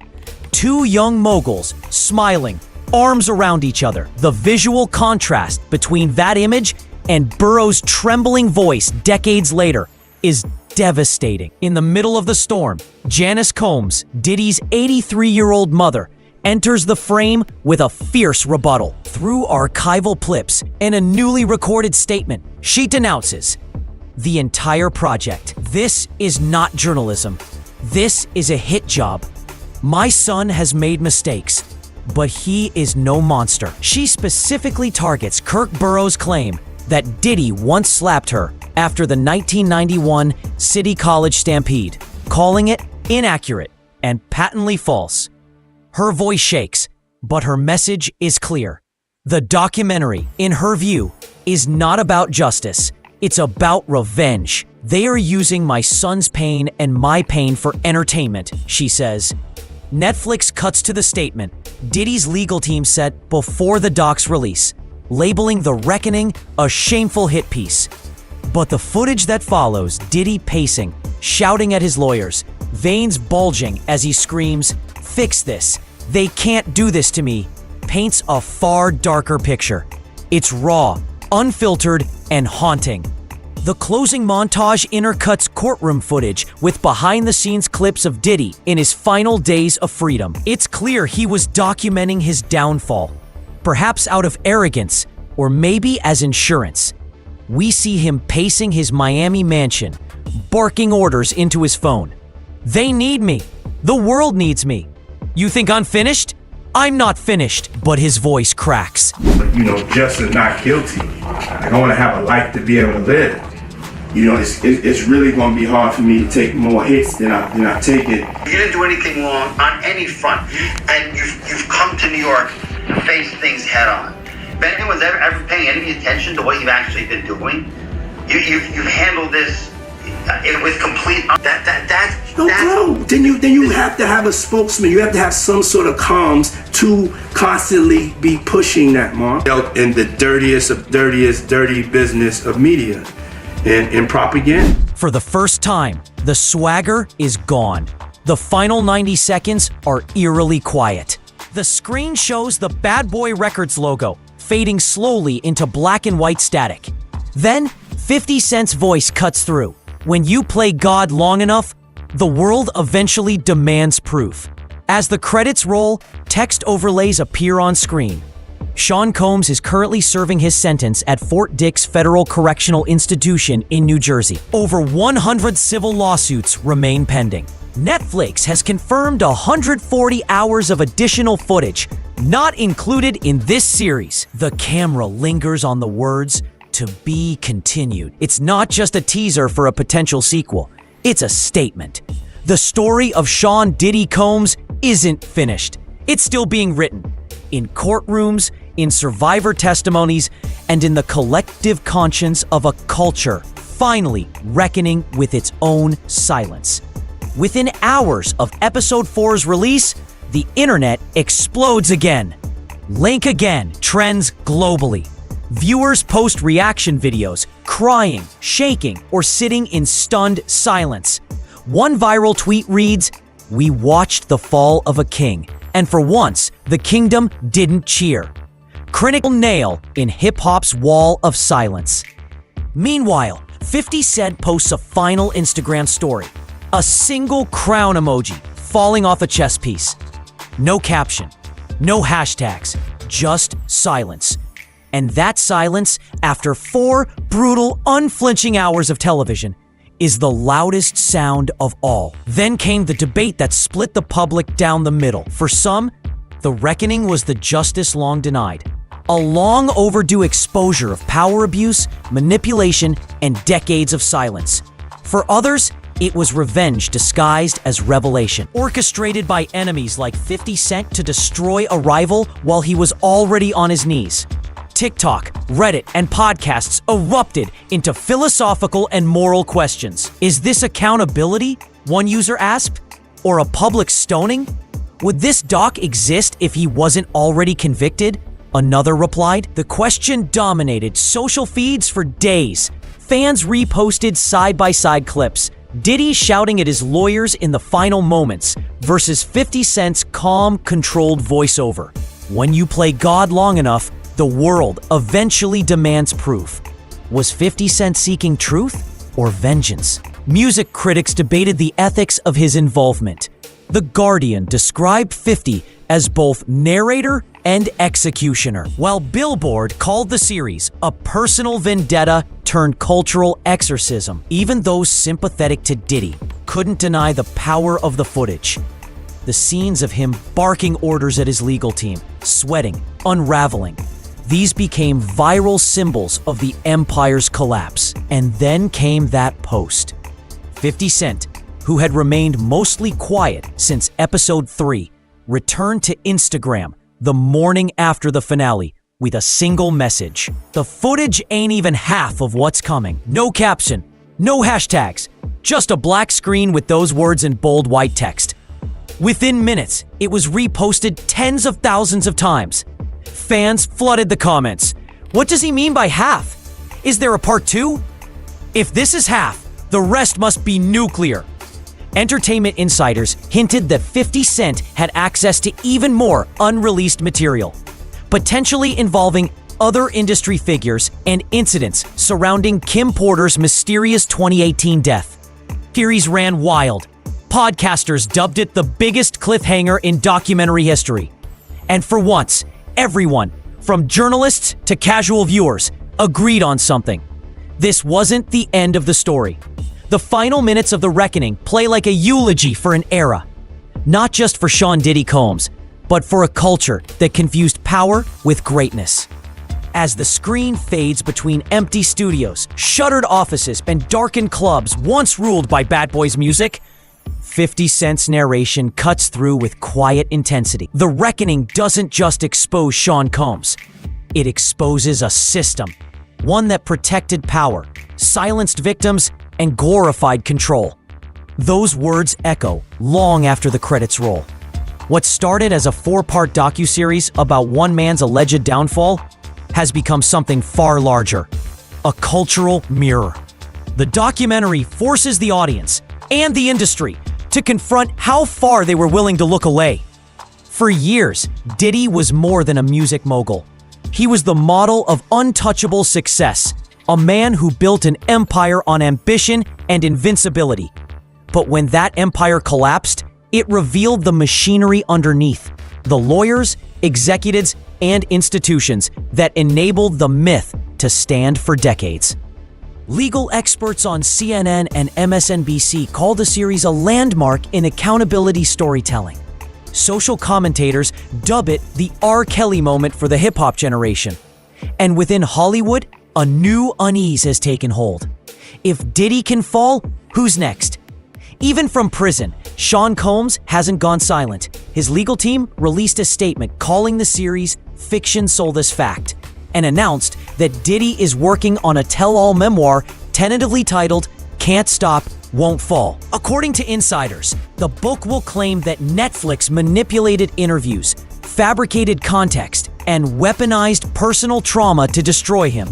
Two young moguls smiling, arms around each other. The visual contrast between that image and Burroughs' trembling voice decades later is devastating. In the middle of the storm, Janice Combs, Diddy's 83-year-old mother, enters the frame with a fierce rebuttal. Through archival clips and a newly recorded statement, she denounces the entire project. "This is not journalism. This is a hit job. My son has made mistakes. but he is no monster. She specifically targets Kirk Burroughs' claim that Diddy once slapped her after the 1991 City College stampede, calling it inaccurate and patently false. Her voice shakes, but her message is clear. The documentary, in her view, is not about justice. It's about revenge. They are using my son's pain and my pain for entertainment, she says. Netflix cuts to the statement Diddy's legal team said before the doc's release, labeling The Reckoning a shameful hit piece. But the footage that follows Diddy pacing, shouting at his lawyers, veins bulging as he screams, "Fix this. They can't do this to me," paints a far darker picture. It's raw, unfiltered, and haunting. The closing montage intercuts courtroom footage with behind-the-scenes clips of Diddy in his final days of freedom. It's clear he was documenting his downfall, perhaps out of arrogance, or maybe as insurance. We see him pacing his Miami mansion, barking orders into his phone. "They need me. The world needs me. You think I'm finished? I'm not finished." But his voice cracks. You know, justice, not guilty. Like, I want to have a life to be able to live. You know, it's really going to be hard for me to take more hits than I take it. You didn't do anything wrong on any front, and you've come to New York to face things head on. If anyone's ever paying any attention to what you've actually been doing, you've handled this with complete. Then you have to have a spokesman. You have to have some sort of comms to constantly be pushing that, Mark. In the dirtiest of dirty business of media and propaganda. For the first time, the swagger is gone. The final 90 seconds are eerily quiet. The screen shows the Bad Boy Records logo fading slowly into black and white static. Then 50 Cent's voice cuts through. When you play God long enough, the world eventually demands proof. As the credits roll, text overlays appear on screen. Sean Combs is currently serving his sentence at Fort Dix Federal Correctional Institution in New Jersey. Over 100 civil lawsuits remain pending. Netflix has confirmed 140 hours of additional footage, not included in this series. The camera lingers on the words, "To be continued." It's not just a teaser for a potential sequel. It's a statement. The story of Sean Diddy Combs isn't finished. It's still being written. In courtrooms, in survivor testimonies, and in the collective conscience of a culture finally reckoning with its own silence. Within hours of Episode 4's release, the internet explodes again. Link again trends globally. Viewers post reaction videos, crying, shaking, or sitting in stunned silence. One viral tweet reads, "We watched the fall of a king, and for once, the kingdom didn't cheer." Critical nail in hip-hop's wall of silence. Meanwhile, 50 Cent posts a final Instagram story. A single crown emoji falling off a chess piece. No caption, no hashtags, just silence. And that silence, after 4 brutal, unflinching hours of television, is the loudest sound of all. Then came the debate that split the public down the middle. For some, the reckoning was the justice long denied. A long overdue exposure of power abuse, manipulation, and decades of silence. For others, it was revenge disguised as revelation, orchestrated by enemies like 50 Cent to destroy a rival while he was already on his knees. TikTok, Reddit, and podcasts erupted into philosophical and moral questions. Is this accountability? One user asked. Or a public stoning? Would this doc exist if he wasn't already convicted? Another replied. The question dominated social feeds for days. Fans reposted side-by-side clips. Diddy shouting at his lawyers in the final moments versus 50 Cent's calm, controlled voiceover. When you play God long enough, the world eventually demands proof. Was 50 Cent seeking truth or vengeance? Music critics debated the ethics of his involvement. The Guardian described 50 as both narrator and executioner, while Billboard called the series a personal vendetta turned cultural exorcism. Even those sympathetic to Diddy couldn't deny the power of the footage. the scenes of him barking orders at his legal team, sweating, unraveling. These became viral symbols of the empire's collapse. And then came that post. 50 Cent, who had remained mostly quiet since episode 3, returned to Instagram the morning after the finale with a single message. The footage ain't even half of what's coming. No caption, no hashtags, just a black screen with those words in bold white text. Within minutes, it was reposted tens of thousands of times. Fans flooded the comments. What does he mean by half? Is there a part 2? If this is half, the rest must be nuclear. Entertainment insiders hinted that 50 Cent had access to even more unreleased material, potentially involving other industry figures and incidents surrounding Kim Porter's mysterious 2018 death. Theories ran wild. Podcasters dubbed it the biggest cliffhanger in documentary history. And for once, everyone, from journalists to casual viewers, agreed on something. This wasn't the end of the story. The final minutes of The Reckoning play like a eulogy for an era. Not just for Sean Diddy Combs, but for a culture that confused power with greatness. As the screen fades between empty studios, shuttered offices, and darkened clubs once ruled by Bad Boy's music, 50 Cent's narration cuts through with quiet intensity. The Reckoning doesn't just expose Sean Combs. It exposes a system. One that protected power, silenced victims, and glorified control. Those words echo long after the credits roll. What started as a 4-part docuseries about one man's alleged downfall has become something far larger, a cultural mirror. The documentary forces the audience and the industry to confront how far they were willing to look away. For years, Diddy was more than a music mogul. He was the model of untouchable success, a man who built an empire on ambition and invincibility. But when that empire collapsed, it revealed the machinery underneath, the lawyers, executives, and institutions that enabled the myth to stand for decades. Legal experts on CNN and MSNBC call the series a landmark in accountability storytelling. Social commentators dub it the R. Kelly moment for the hip-hop generation. And within Hollywood, a new unease has taken hold. If Diddy can fall, who's next? Even from prison, Sean Combs hasn't gone silent. His legal team released a statement calling the series fiction sold as fact, and announced that Diddy is working on a tell-all memoir tentatively titled Can't Stop, Won't Fall. According to insiders, the book will claim that Netflix manipulated interviews, fabricated context, and weaponized personal trauma to destroy him.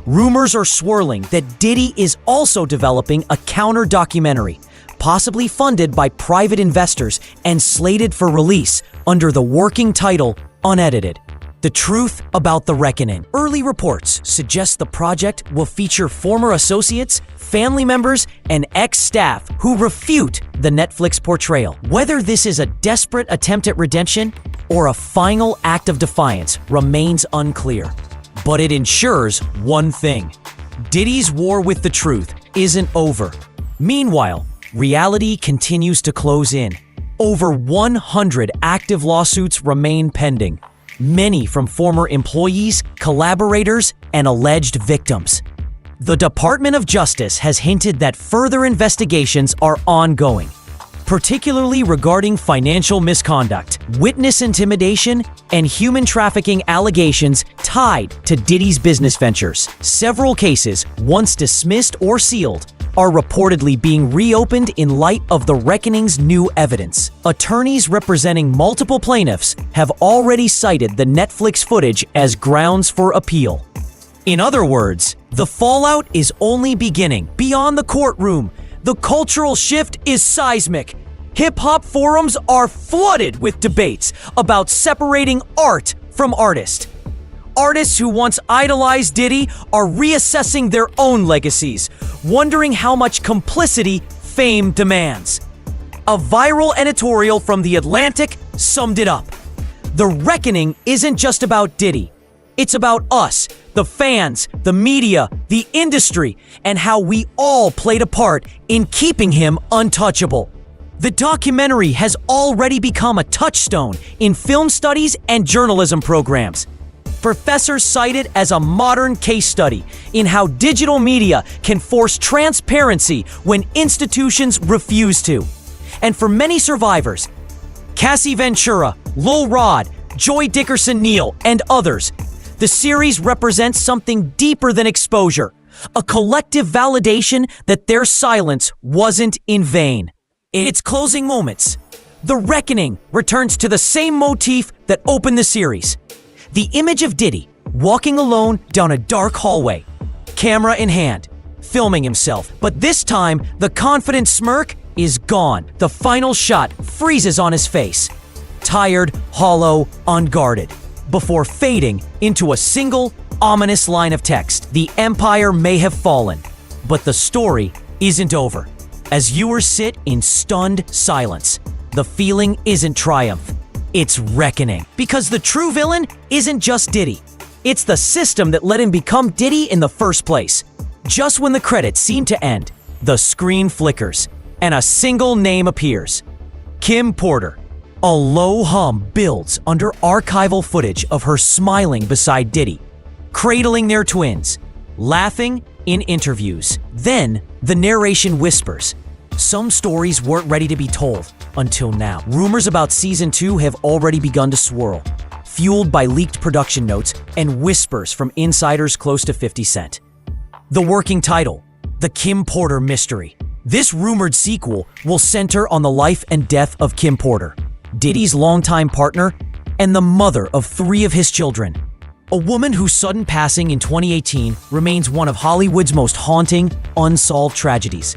Rumors are swirling that Diddy is also developing a counter-documentary, possibly funded by private investors and slated for release under the working title Unedited. The truth about The Reckoning. Early reports suggest the project will feature former associates, family members, and ex-staff who refute the Netflix portrayal. Whether this is a desperate attempt at redemption or a final act of defiance remains unclear. But it ensures one thing: Diddy's war with the truth isn't over. Meanwhile, reality continues to close in. Over 100 active lawsuits remain pending, many from former employees, collaborators, and alleged victims. The Department of Justice has hinted that further investigations are ongoing, particularly regarding financial misconduct, witness intimidation, and human trafficking allegations tied to Diddy's business ventures. Several cases, once dismissed or sealed, are reportedly being reopened in light of The Reckoning's new evidence. Attorneys representing multiple plaintiffs have already cited the Netflix footage as grounds for appeal. In other words, the fallout is only beginning. Beyond the courtroom, the cultural shift is seismic. Hip-hop forums are flooded with debates about separating art from artist. Artists who once idolized Diddy are reassessing their own legacies, wondering how much complicity fame demands. A viral editorial from The Atlantic summed it up. The Reckoning isn't just about Diddy. It's about us, the fans, the media, the industry, and how we all played a part in keeping him untouchable. The documentary has already become a touchstone in film studies and journalism programs. Professors cite it as a modern case study in how digital media can force transparency when institutions refuse to. And for many survivors, Cassie Ventura, Lowell Rod, Joy Dickerson-Neal, and others, the series represents something deeper than exposure, a collective validation that their silence wasn't in vain. In its closing moments, The Reckoning returns to the same motif that opened the series. The image of Diddy walking alone down a dark hallway, camera in hand, filming himself. But this time, the confident smirk is gone. The final shot freezes on his face, tired, hollow, unguarded, before fading into a single, ominous line of text. The empire may have fallen, but the story isn't over. As viewers sit in stunned silence, the feeling isn't triumph, it's reckoning. Because the true villain isn't just Diddy. It's the system that let him become Diddy in the first place. Just when the credits seem to end, the screen flickers, and a single name appears. Kim Porter. A low hum builds under archival footage of her smiling beside Diddy, cradling their twins, laughing in interviews. Then, the narration whispers. Some stories weren't ready to be told until now. Rumors about season 2 have already begun to swirl, fueled by leaked production notes and whispers from insiders close to 50 Cent. The working title, The Kim Porter Mystery. This rumored sequel will center on the life and death of Kim Porter, Diddy's longtime partner and the mother of 3 of his children. A woman whose sudden passing in 2018 remains one of Hollywood's most haunting, unsolved tragedies.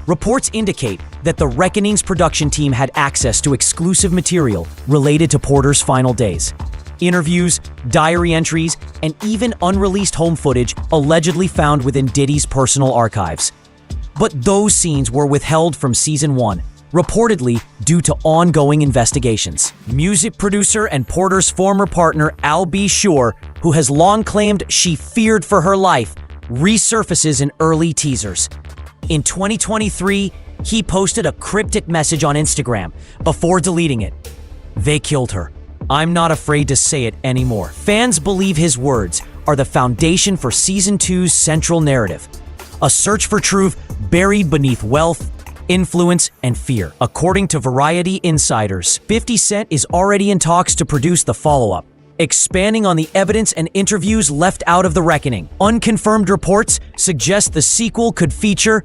Reports indicate that The Reckoning's production team had access to exclusive material related to Porter's final days. Interviews, diary entries, and even unreleased home footage allegedly found within Diddy's personal archives. But those scenes were withheld from season 1, reportedly due to ongoing investigations. Music producer and Porter's former partner Al B. Sure, who has long claimed she feared for her life, resurfaces in early teasers. In 2023, he posted a cryptic message on Instagram before deleting it. They killed her. I'm not afraid to say it anymore. Fans believe his words are the foundation for season 2's central narrative. A search for truth buried beneath wealth, influence, and fear. According to Variety insiders, 50 Cent is already in talks to produce the follow-up, expanding on the evidence and interviews left out of The Reckoning. Unconfirmed reports suggest the sequel could feature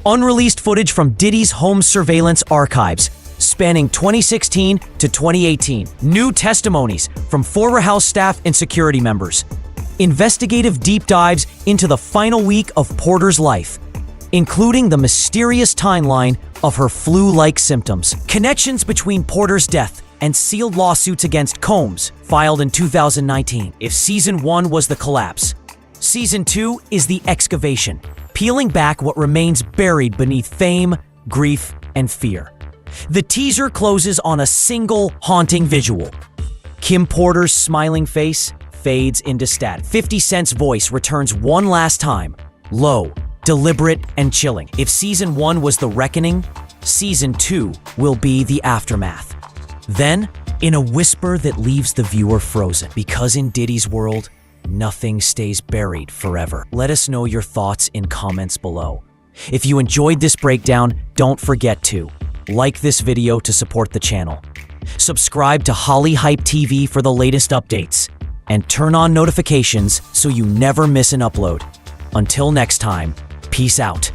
unreleased footage from Diddy's home surveillance archives, spanning 2016 to 2018. New testimonies from former house staff and security members. Investigative deep dives into the final week of Porter's life, including the mysterious timeline of her flu-like symptoms. Connections between Porter's death and sealed lawsuits against Combs, filed in 2019. If season 1 was the collapse, season 2 is the excavation, peeling back what remains buried beneath fame, grief, and fear. The teaser closes on a single haunting visual. Kim Porter's smiling face fades into static. 50 Cent's voice returns one last time, low, deliberate, and chilling. If season 1 was the reckoning, season 2 will be the aftermath. Then, in a whisper that leaves the viewer frozen, because in Diddy's world, nothing stays buried forever. Let us know your thoughts in comments below. If you enjoyed this breakdown, don't forget to like this video to support the channel, subscribe to Holly Hype TV for the latest updates, and turn on notifications so you never miss an upload. Until next time, peace out.